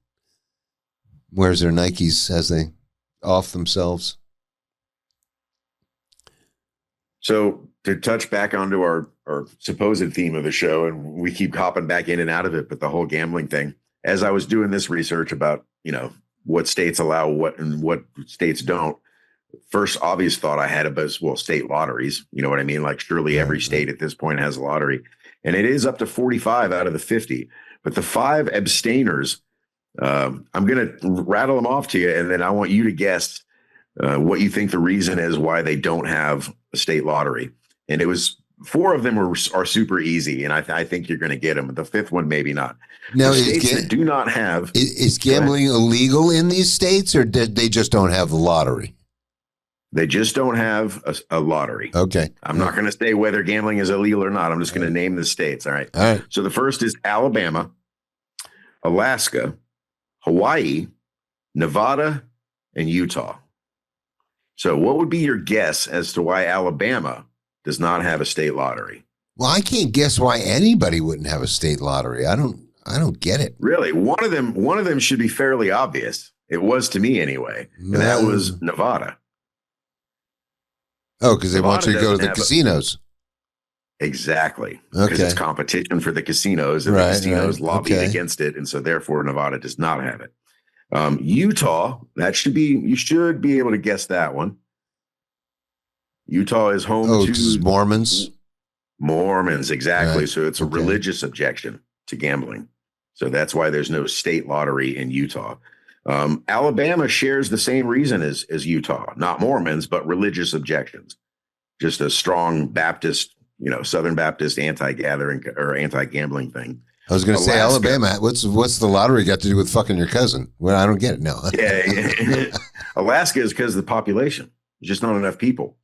wears their Nikes as they off themselves. So to touch back onto our supposed theme of the show, and we keep hopping back in and out of it, but the whole gambling thing, as I was doing this research about, what states allow what and what states don't, first obvious thought I had about, well, state lotteries, you know what I mean? Like surely every state at this point has a lottery, and it is up to 45 out of the 50, but the 5 abstainers, I'm going to rattle them off to you. And then I want you to guess what you think the reason is why they don't have a state lottery. And it was 4 of them are super easy, and I think you're going to get them. The 5th one, maybe not. Now, the states that do not have is gambling illegal in these states, or did they just don't have the lottery? They just don't have a lottery. Okay. I'm not going to say whether gambling is illegal or not. I'm just going to name the states. All right. So the first is Alabama, Alaska, Hawaii, Nevada, and Utah. So what would be your guess as to why Alabama does not have a state lottery? Well, I can't guess why anybody wouldn't have a state lottery. I don't get it. Really? One of them should be fairly obvious. It was to me anyway. And that was Nevada. Oh, because they want you to go to the casinos. Exactly. Because it's competition for the casinos, and the casinos lobbied against it. And so therefore Nevada does not have it. Utah, you should be able to guess that one. Utah is home to Mormons. Mormons, exactly. Right. So it's a religious objection to gambling. So that's why there's no state lottery in Utah. Alabama shares the same reason as Utah, not Mormons, but religious objections. Just a strong Baptist, Southern Baptist anti-gathering or anti-gambling thing. I was going to say Alabama. What's the lottery got to do with fucking your cousin? Well, I don't get it. No. Yeah. Alaska is because of the population. There's just not enough people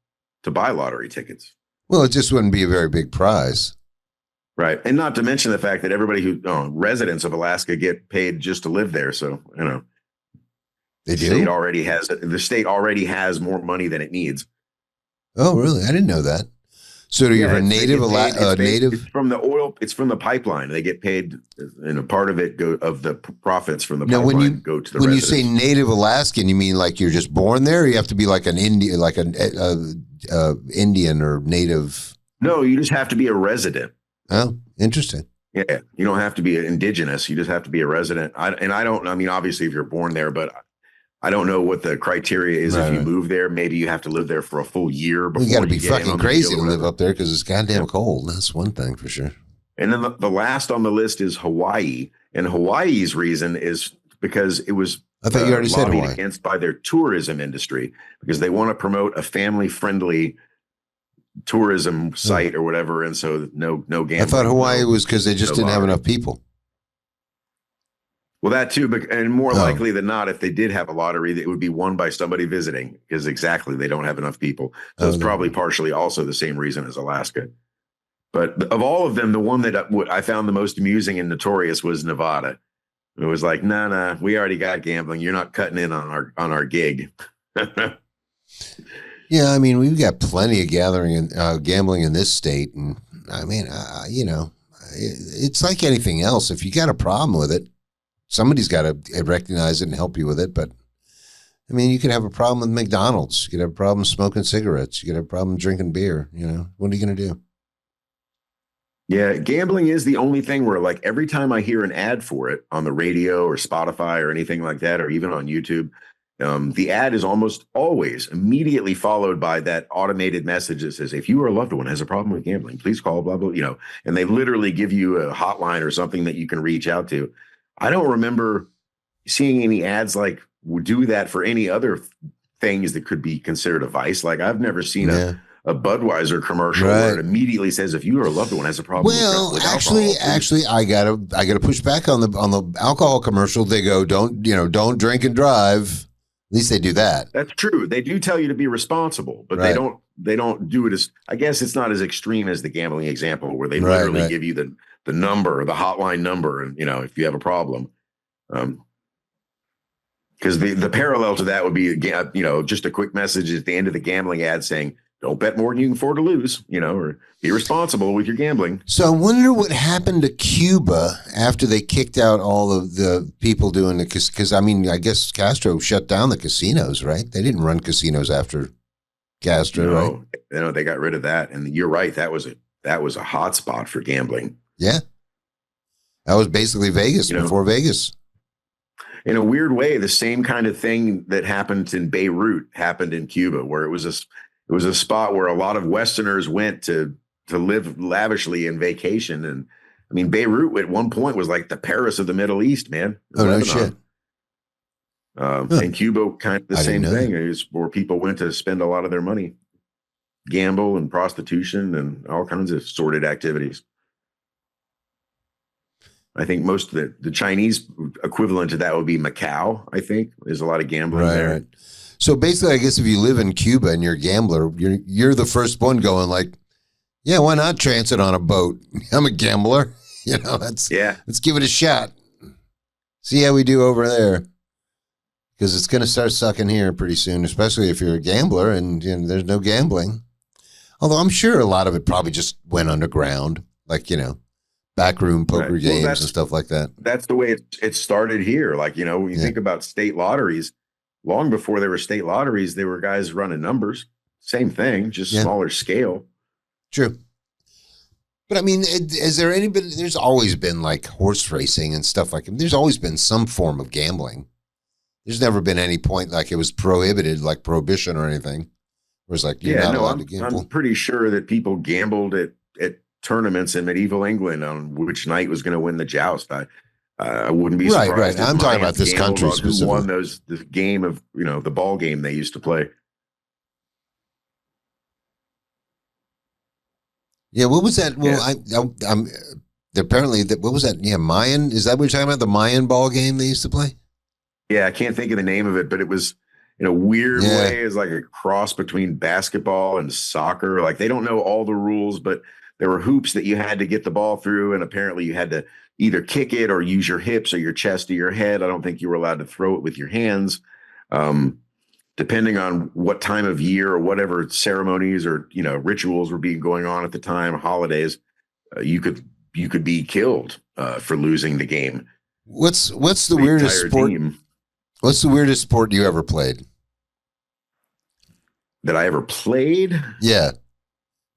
to buy lottery tickets. Well, it just wouldn't be a very big prize. Right. And not to mention the fact that everybody residents of Alaska get paid just to live there. So, they do. The state already has more money than it needs. Oh, really? I didn't know that. So you're a native, native? It's from the oil. It's from the pipeline. They get paid, and a part of it of the profits from the pipeline go to the residents. When you say native Alaskan, you mean like you're just born there, or you have to be like an Indian, Indian or native? No, you just have to be a resident. Oh, interesting. Yeah, you don't have to be indigenous. You just have to be a resident. Obviously, if you're born there, but I don't know what the criteria is if you move there. Maybe you have to live there for a full year before you got to be fucking crazy to live up there because it's goddamn cold. That's one thing for sure. And then the last on the list is Hawaii. And Hawaii's reason is because it was I thought you already said Hawaii. Against by their tourism industry because they want to promote a family-friendly tourism site or whatever. And so no gambling. I thought Hawaii was because they just didn't have enough people. Well, that too, and more likely than not, if they did have a lottery, it would be won by somebody visiting because they don't have enough people. So it's probably partially also the same reason as Alaska. But of all of them, the one that I found the most amusing and notorious was Nevada. It was like, nah, we already got gambling. You're not cutting in on our gig. Yeah, I mean, we've got plenty of gambling in this state, and I mean, it's like anything else. If you got a problem with it, somebody's got to recognize it and help you with it. But I mean, you could have a problem with McDonald's. You could have a problem smoking cigarettes. You could have a problem drinking beer. What are you going to do? Yeah, gambling is the only thing where, like, every time I hear an ad for it on the radio or Spotify or anything like that, or even on YouTube, the ad is almost always immediately followed by that automated message that says, if you or a loved one has a problem with gambling, please call blah, blah, and they literally give you a hotline or something that you can reach out to. I don't remember seeing any ads like would do that for any other things that could be considered a vice. Like I've never seen a Budweiser commercial where it immediately says if you or a loved one has a problem. Well, with actually, I gotta push back on the alcohol commercial. They go, don't drink and drive. At least they do that. That's true. They do tell you to be responsible, but they don't do it as. I guess it's not as extreme as the gambling example where they literally give you the number, the hotline number, and if you have a problem. Because the parallel to that would be just a quick message at the end of the gambling ad saying, don't bet more than you can afford to lose, or be responsible with your gambling. So I wonder what happened to Cuba after they kicked out all of the people doing the, because I mean, I guess Castro shut down the casinos, right? They didn't run casinos after Castro, right? No, they got rid of that. And you're right. That was a hot spot for gambling. Yeah. That was basically Vegas before Vegas. In a weird way, the same kind of thing that happened in Beirut happened in Cuba, where it was a spot where a lot of Westerners went to live lavishly and vacation. And I mean, Beirut at one point was like the Paris of the Middle East, man. Oh, no shit. And Cuba, kind of the same thing. It was where people went to spend a lot of their money, gamble and prostitution and all kinds of sordid activities. I think most of the Chinese equivalent to that would be Macau. I think there's a lot of gambling there. Right. So basically, I guess if you live in Cuba and you're a gambler, you're the first one going like, yeah, why not transit on a boat? I'm a gambler. Let's give it a shot. See how we do over there. Because it's going to start sucking here pretty soon, especially if you're a gambler and there's no gambling. Although I'm sure a lot of it probably just went underground, like, backroom poker games and stuff like that. That's the way it started here. Like, when you think about state lotteries, long before there were state lotteries, there were guys running numbers. Same thing, just smaller scale. True. But I mean, there's always been like horse racing and stuff like that. There's always been some form of gambling. There's never been any point like it was prohibited, like prohibition or anything. It was like, you're not allowed to gamble. I'm pretty sure that people gambled at tournaments in medieval England on which knight was going to win the joust. I wouldn't be surprised. Right. I'm talking about this country specifically. Who won the game of, the ball game they used to play. Yeah, what was that? Well, I'm apparently what was that? Yeah, Mayan. Is that what you're talking about? The Mayan ball game they used to play? Yeah, I can't think of the name of it, but it was in a weird way is like a cross between basketball and soccer. Like they don't know all the rules, but there were hoops that you had to get the ball through, and apparently you had to either kick it or use your hips or your chest or your head. I don't think you were allowed to throw it with your hands. Depending on what time of year or whatever ceremonies or rituals were going on at the time, holidays, you could be killed for losing the game. What's the weirdest sport? What's the weirdest sport you ever played? That I ever played? Yeah,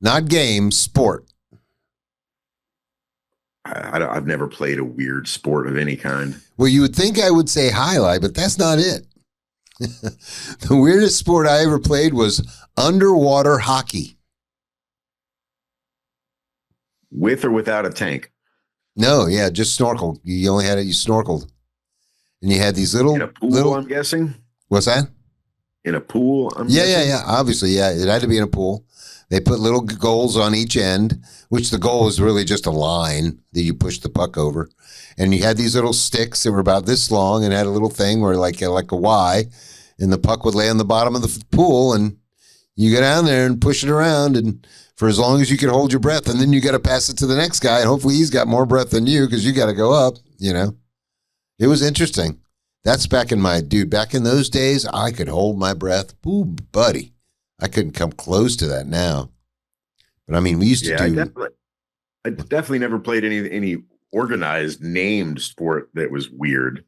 not game, sport. I've never played a weird sport of any kind. Well, you would think I would say Jai-Alai, but that's not it. The weirdest sport I ever played was underwater hockey. With or without a tank? No, yeah, just snorkel. You only had it, you snorkeled. And you had these little... In a pool, I'm guessing? What's that? In a pool, I'm guessing? Yeah. Obviously, yeah. It had to be in a pool. They put little goals on each end, which the goal was really just a line that you push the puck over. And you had these little sticks that were about this long and had a little thing where like a Y, and the puck would lay on the bottom of the pool, and you go down there and push it around, and for as long as you can hold your breath, and then you got to pass it to the next guy, and hopefully he's got more breath than you because you got to go up, It was interesting. That's back in those days, I could hold my breath. Ooh, buddy. I couldn't come close to that now. But I mean, we used to do... I definitely never played any organized named sport that was weird.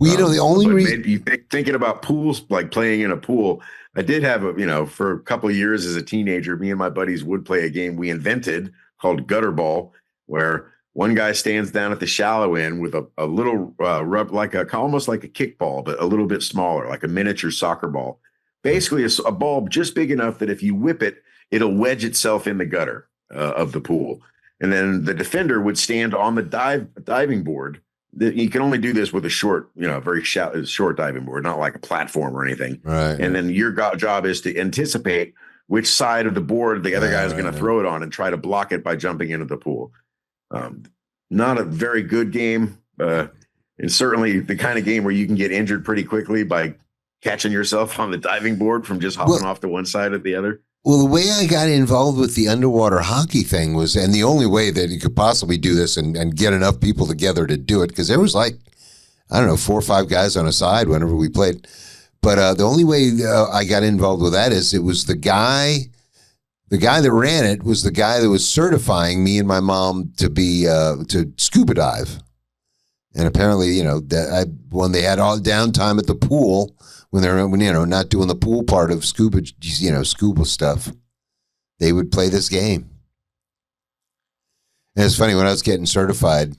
Well, the only reason you thinking about pools, like playing in a pool, I did have for a couple of years as a teenager, me and my buddies would play a game we invented called gutter ball, where one guy stands down at the shallow end with a little almost like a kickball, but a little bit smaller, like a miniature soccer ball. Basically a ball just big enough that if you whip it, it'll wedge itself in the gutter of the pool. And then the defender would stand on the diving board. You can only do this with a short, very short diving board, not like a platform or anything. Right. And then your job is to anticipate which side of the board the other guy is going to throw it on and try to block it by jumping into the pool. Not a very good game. And certainly the kind of game where you can get injured pretty quickly by catching yourself on the diving board from just hopping off to one side or the other. Well, the way I got involved with the underwater hockey thing was, and the only way that you could possibly do this and get enough people together to do it, because there was 4 or 5 guys on a side whenever we played. But the only way I got involved with that is it was the guy The guy that ran it was the guy that was certifying me and my mom to be to scuba dive. And apparently, when they had all downtime at the pool, when they're not doing the pool part of scuba stuff, they would play this game. And it's funny, when I was getting certified,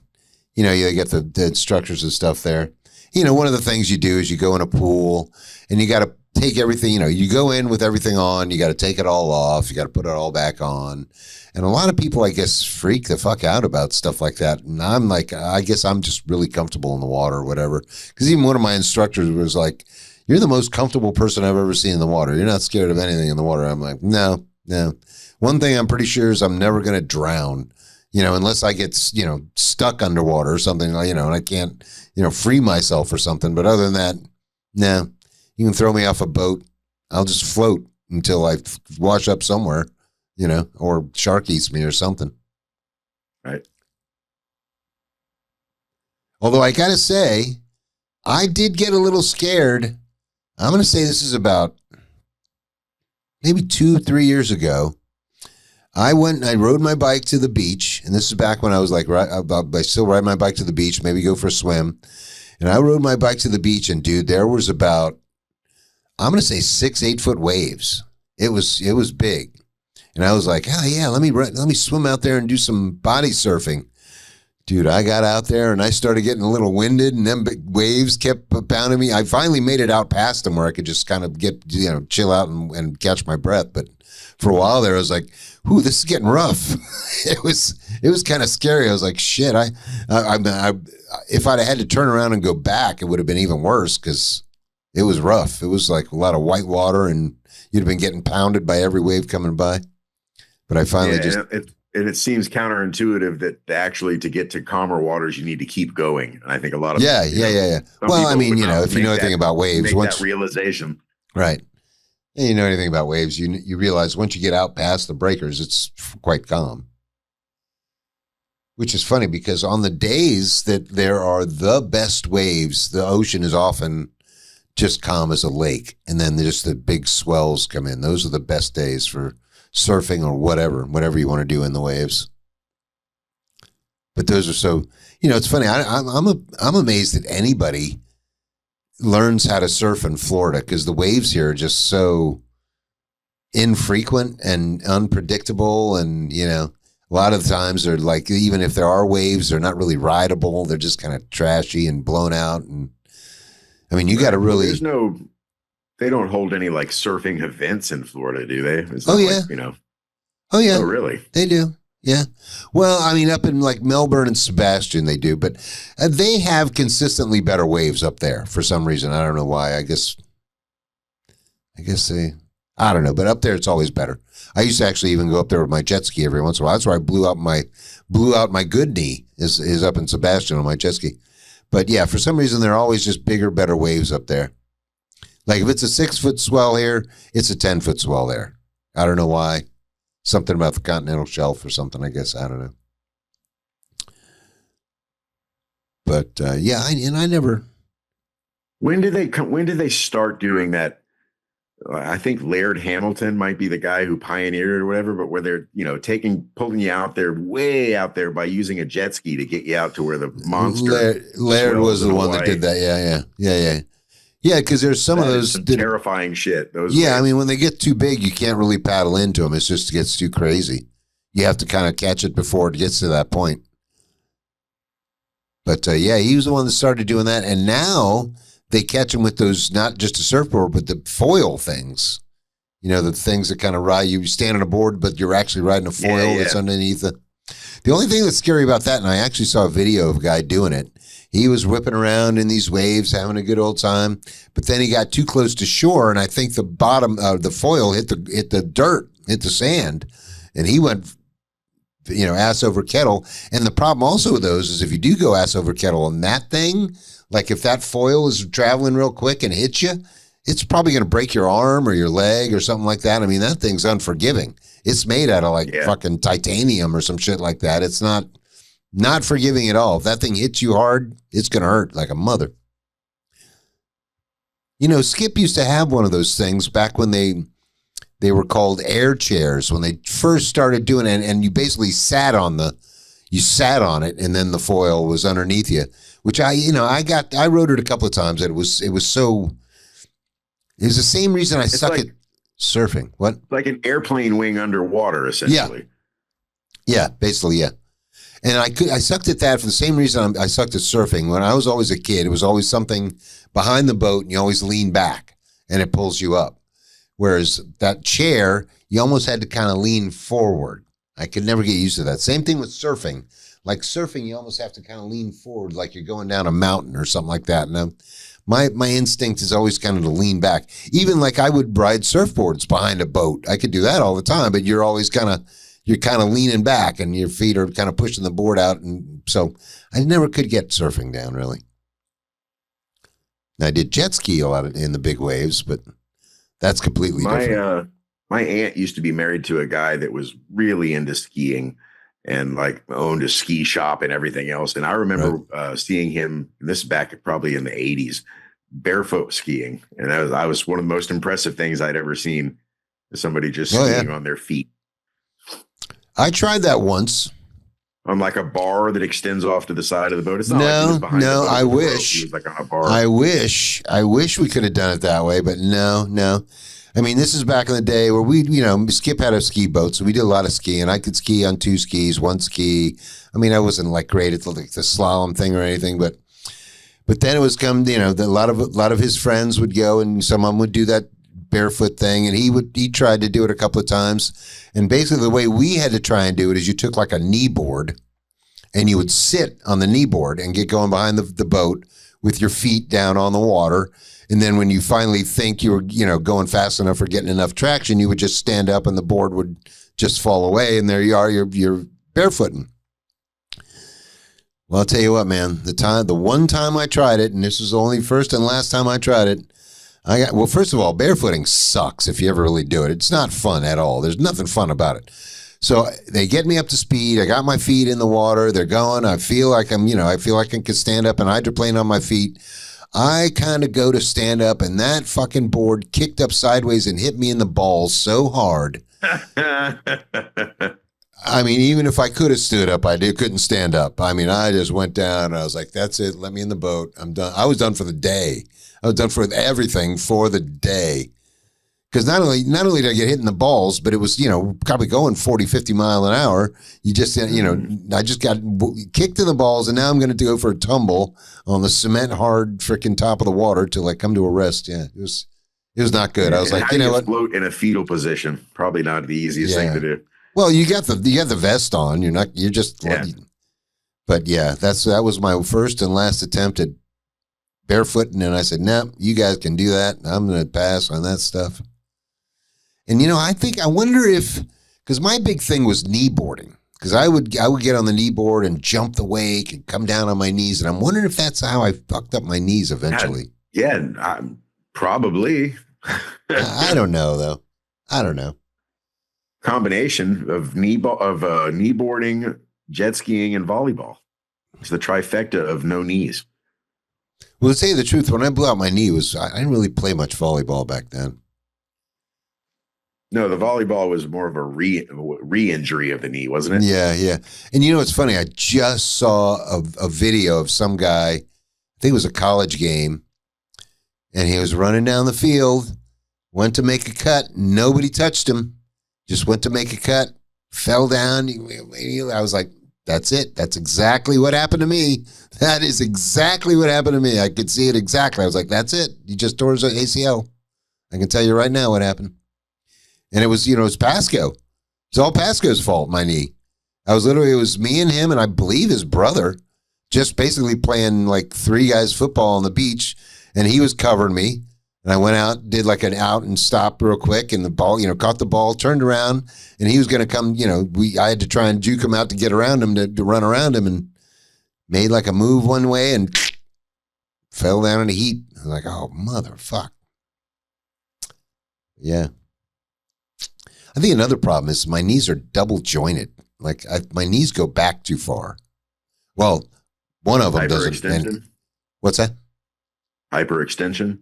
you get the instructors and stuff there. One of the things you do is you go in a pool and you got to take everything, you go in with everything on, you got to take it all off, you got to put it all back on. And a lot of people, I guess, freak the fuck out about stuff like that. And I'm like, I guess I'm just really comfortable in the water or whatever. Because even one of my instructors was like, you're the most comfortable person I've ever seen in the water. You're not scared of anything in the water. I'm like, no. One thing I'm pretty sure is I'm never going to drown, unless I get, stuck underwater or something, and I can't, free myself or something. But other than that, no. You can throw me off a boat. I'll just float until I wash up somewhere, or shark eats me or something. Right. Although I got to say, I did get a little scared. I'm going to say this is about maybe 2-3 years ago. I went and I rode my bike to the beach. And this is back when I was like, I still ride my bike to the beach, maybe go for a swim. And I rode my bike to the beach, and dude, there was about, I'm going to say 6-8 foot waves. It was big. And I was like, oh yeah, let me swim out there and do some body surfing. Dude, I got out there and I started getting a little winded, and them big waves kept pounding me. I finally made it out past them where I could just kind of get, chill out and catch my breath. But for a while there, I was like, ooh, this is getting rough. It was kind of scary. I was like, shit, if I'd had to turn around and go back, it would have been even worse, because it was rough. It was like a lot of white water, and you'd have been getting pounded by every wave coming by. But I finally it seems counterintuitive that actually to get to calmer waters, you need to keep going. And I think a lot of yeah. Well, I mean, if you know anything about waves, that realization, right? And you know anything about waves, you realize once you get out past the breakers, it's quite calm. Which is funny, because on the days that there are the best waves, the ocean is often just calm as a lake, and then just the big swells come in. Those are the best days for surfing or whatever you want to do in the waves. But those are so, it's funny. I'm amazed that anybody learns how to surf in Florida, because the waves here are just so infrequent and unpredictable, and a lot of the times they're like, even if there are waves, they're not really rideable. They're just kind of trashy and blown out. And I mean, you got to really. They don't hold any like surfing events in Florida, do they? Oh yeah. Oh yeah. Oh really? They do. Yeah. Well, I mean, up in like Melbourne and Sebastian, they do, but they have consistently better waves up there for some reason. I don't know why. I guess I don't know, but up there it's always better. I used to actually even go up there with my jet ski every once in a while. That's where I blew out my good knee is up in Sebastian on my jet ski. But yeah, for some reason, there are always just bigger, better waves up there. Like if it's a 6-foot swell here, it's a 10-foot swell there. I don't know why. Something about the continental shelf or something, I guess. I don't know. But yeah, I never. When did they start doing that? I think Laird Hamilton might be the guy who pioneered it or whatever, but where they're, pulling you out there, way out there by using a jet ski to get you out to where the monster. Laird was the one that did that. Yeah. Yeah, because there's some of those terrifying shit. I mean, when they get too big, you can't really paddle into them. It just gets too crazy. You have to kind of catch it before it gets to that point. But yeah, he was the one that started doing that. And now they catch them with those, not just a surfboard, but the foil things. The things that kind of ride you. Stand on a board, but you're actually riding a foil that's underneath the. The only thing that's scary about that, and I actually saw a video of a guy doing it. He was whipping around in these waves, having a good old time, but then he got too close to shore, and I think the bottom of the foil hit the dirt, hit the sand, and he went, ass over kettle. And the problem also with those is if you do go ass over kettle on that thing, like if that foil is traveling real quick and hits you, it's probably going to break your arm or your leg or something like that. I mean, that thing's unforgiving. It's made out of fucking titanium or some shit like that. It's not forgiving at all. If that thing hits you hard, it's going to hurt like a mother. Skip used to have one of those things back when they They were called air chairs when they first started doing it, and you basically sat on it, and then the foil was underneath you. Which I rode it a couple of times, and it was the same reason I suck at surfing. What? Like an airplane wing underwater, essentially. Yeah, basically, yeah. And I sucked at that for the same reason I sucked at surfing. When I was always a kid, it was always something behind the boat, and you always lean back, and it pulls you up. Whereas that chair, you almost had to kind of lean forward. I could never get used to that. Same thing with surfing. Like surfing, you almost have to kind of lean forward like you're going down a mountain or something like that. And my instinct is always kind of to lean back. Even like I would ride surfboards behind a boat. I could do that all the time, but you're always kind of leaning back and your feet are kind of pushing the board out. And so I never could get surfing down, really. I did jet ski a lot in the big waves, but that's completely different. My aunt used to be married to a guy that was really into skiing and like owned a ski shop and everything else. And I remember seeing him, and this is back probably in the 80s, barefoot skiing. And I was one of the most impressive things I'd ever seen, somebody just skiing on their feet. I tried that once. On like a bar that extends off to the side of the boat. It's not like he was behind the boat. I wish. He was like on a bar. I wish we could have done it that way, but no. I mean, this is back in the day where Skip had a ski boat, so we did a lot of skiing. I could ski on 2 skis, 1 ski. I mean, I wasn't like great at the slalom thing or anything, but then it was a lot of his friends would go, and some of them would do that barefoot thing, and he tried to do it a couple of times. And basically the way we had to try and do it is you took like a knee board and you would sit on the knee board and get going behind the boat with your feet down on the water. And then when you finally think you were, going fast enough or getting enough traction, you would just stand up and the board would just fall away. And there you are, you're barefooting. Well, I'll tell you what, man, the one time I tried it, and this was the only first and last time I tried it, first of all, barefooting sucks if you ever really do it. It's not fun at all. There's nothing fun about it. So they get me up to speed. I got my feet in the water. They're going. I feel like I can stand up and hydroplane on my feet. I kind of go to stand up, and that fucking board kicked up sideways and hit me in the balls so hard. I mean, even if I could have stood up, couldn't stand up. I mean, I just went down, and I was like, that's it. Let me in the boat. I'm done. I was done for the day. I was done for everything for the day. Because not only did I get hit in the balls, but it was, probably going 40, 50 mile an hour. You just, I just got kicked in the balls, and now I'm going to go for a tumble on the cement hard freaking top of the water till I come to a rest. Yeah, it was not good. I was like, how do you float in a fetal position? Probably not the easiest thing to do. Well, you got the vest on. But yeah, that was my first and last attempt at barefooting, and I said, no, you guys can do that. I'm going to pass on that stuff. And, I wonder if, because my big thing was knee boarding, because I would get on the knee board and jump the wake and come down on my knees. And I'm wondering if that's how I fucked up my knees eventually. Yeah, probably. I don't know, though. I don't know. Combination of knee boarding, jet skiing, and volleyball. It's the trifecta of no knees. Well, to tell you the truth, when I blew out my knee, I didn't really play much volleyball back then. No, the volleyball was more of a re-injury of the knee, wasn't it? Yeah. And it's funny. I just saw a video of some guy, I think it was a college game, and he was running down the field, went to make a cut. Nobody touched him. Just went to make a cut, fell down. I was like, that's it. That's exactly what happened to me. That is exactly what happened to me. I could see it exactly. I was like, that's it. He just tore his ACL. I can tell you right now what happened. And it was, it was Pasco. It's all Pasco's fault, my knee. It was me and him, and I believe his brother, just basically playing like 3 guys football on the beach, and he was covering me. And I went out, did like an out and stop real quick, and the ball, caught the ball, turned around, and he was going to come, I had to try and juke him out to get around him, to run around him, and made like a move one way and fell down in the heat. I was like, oh, motherfuck. Yeah. I think another problem is my knees are double jointed. Like my knees go back too far. Well, one of them doesn't. Hyperextension? What's that? Hyperextension?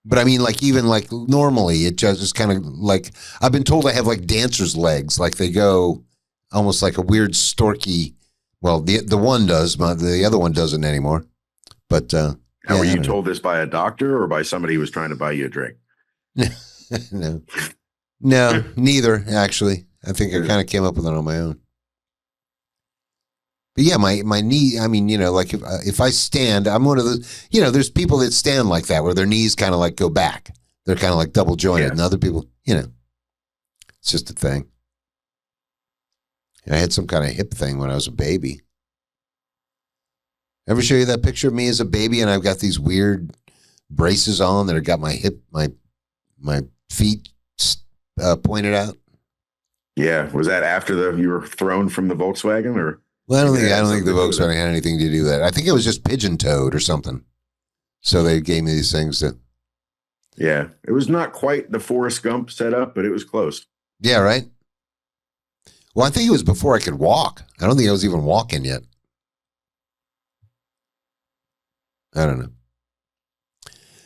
But I mean, like, even like normally, it just is kind of like, I've been told I have like dancer's legs, like they go almost like a weird storky. Well, the one does, but the other one doesn't anymore. But Now, yeah, were I you don't told this by a doctor or by somebody who was trying to buy you a drink? know. No, no, neither actually. I think I kind of came up with it on my own. But yeah, my knee. I mean, like if I stand, I'm one of the. There's people that stand like that where their knees kind of like go back. They're kind of like double jointed, and other people, it's just a thing. And I had some kind of hip thing when I was a baby. Ever show you that picture of me as a baby, and I've got these weird braces on that have got my hip, my feet pointed out. Yeah, was that after you were thrown from the Volkswagen, or? Well, I don't think the Volkswagen had anything to do with that. I think it was just pigeon-toed or something. So they gave me these things that. Yeah, it was not quite the Forrest Gump setup, but it was close. Yeah, right. Well, I think it was before I could walk. I don't think I was even walking yet. I don't know.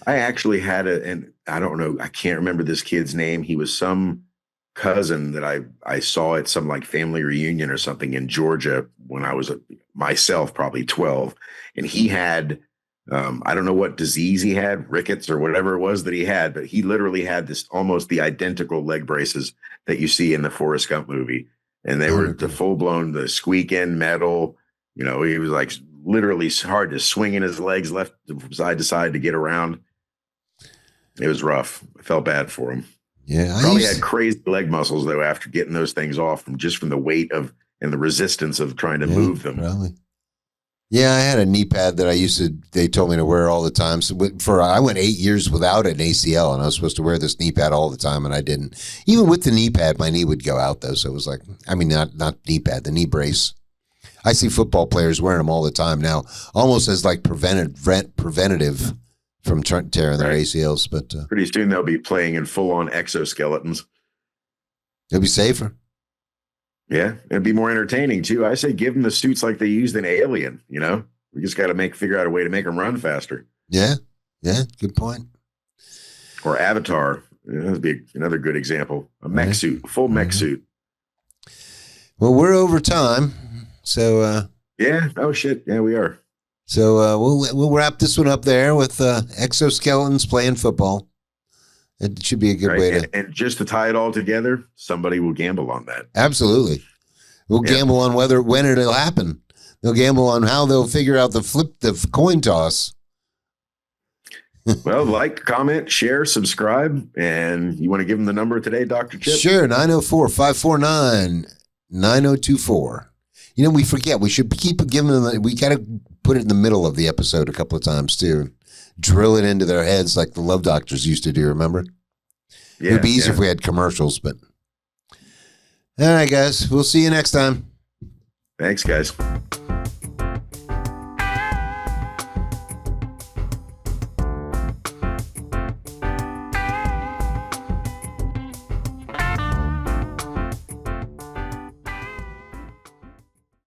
I actually had and I don't know, I can't remember this kid's name. He was some cousin that I saw at some like family reunion or something in Georgia when I was myself probably 12, and he had I don't know what disease he had, rickets or whatever it was that he had, but he literally had this almost the identical leg braces that you see in the Forrest Gump movie, and they were the full blown the squeak-in metal. He was like literally hard to swinging his legs left from side to side to get around. It was rough. I felt bad for him. Yeah, probably had crazy leg muscles though after getting those things off from the weight of and the resistance of trying to move them. Probably. Yeah, I had a knee pad that they told me to wear all the time. So I went 8 years without an ACL, and I was supposed to wear this knee pad all the time, and I didn't. Even with the knee pad, my knee would go out though. So it was like, I mean, not knee pad, the knee brace. I see football players wearing them all the time now, almost as like preventative from tearing their ACLs. But pretty soon they'll be playing in full-on exoskeletons. It'll be safer. Yeah, it'd be more entertaining too. I say give them the suits like they used in Alien. We just got to figure out a way to make them run faster. Yeah, good point. Or Avatar, that'd be another good example. A mech suit, a full mech suit. Well, we're over time, so yeah. Oh shit, yeah, we are. So we'll wrap this one up there with exoskeletons playing football. It should be a good way to. And just to tie it all together, somebody will gamble on that. Absolutely. We'll gamble on when it'll happen. They'll gamble on how they'll figure out the coin toss. Well, like, comment, share, subscribe. And you want to give them the number today, Dr. Chip? Sure, 904-549-9024. We forget. We should keep giving them. We got to put it in the middle of the episode a couple of times, too. Drill it into their heads like the Love Doctors used to do, remember? Yeah, it would be easier if we had commercials, but. All right, guys. We'll see you next time. Thanks, guys.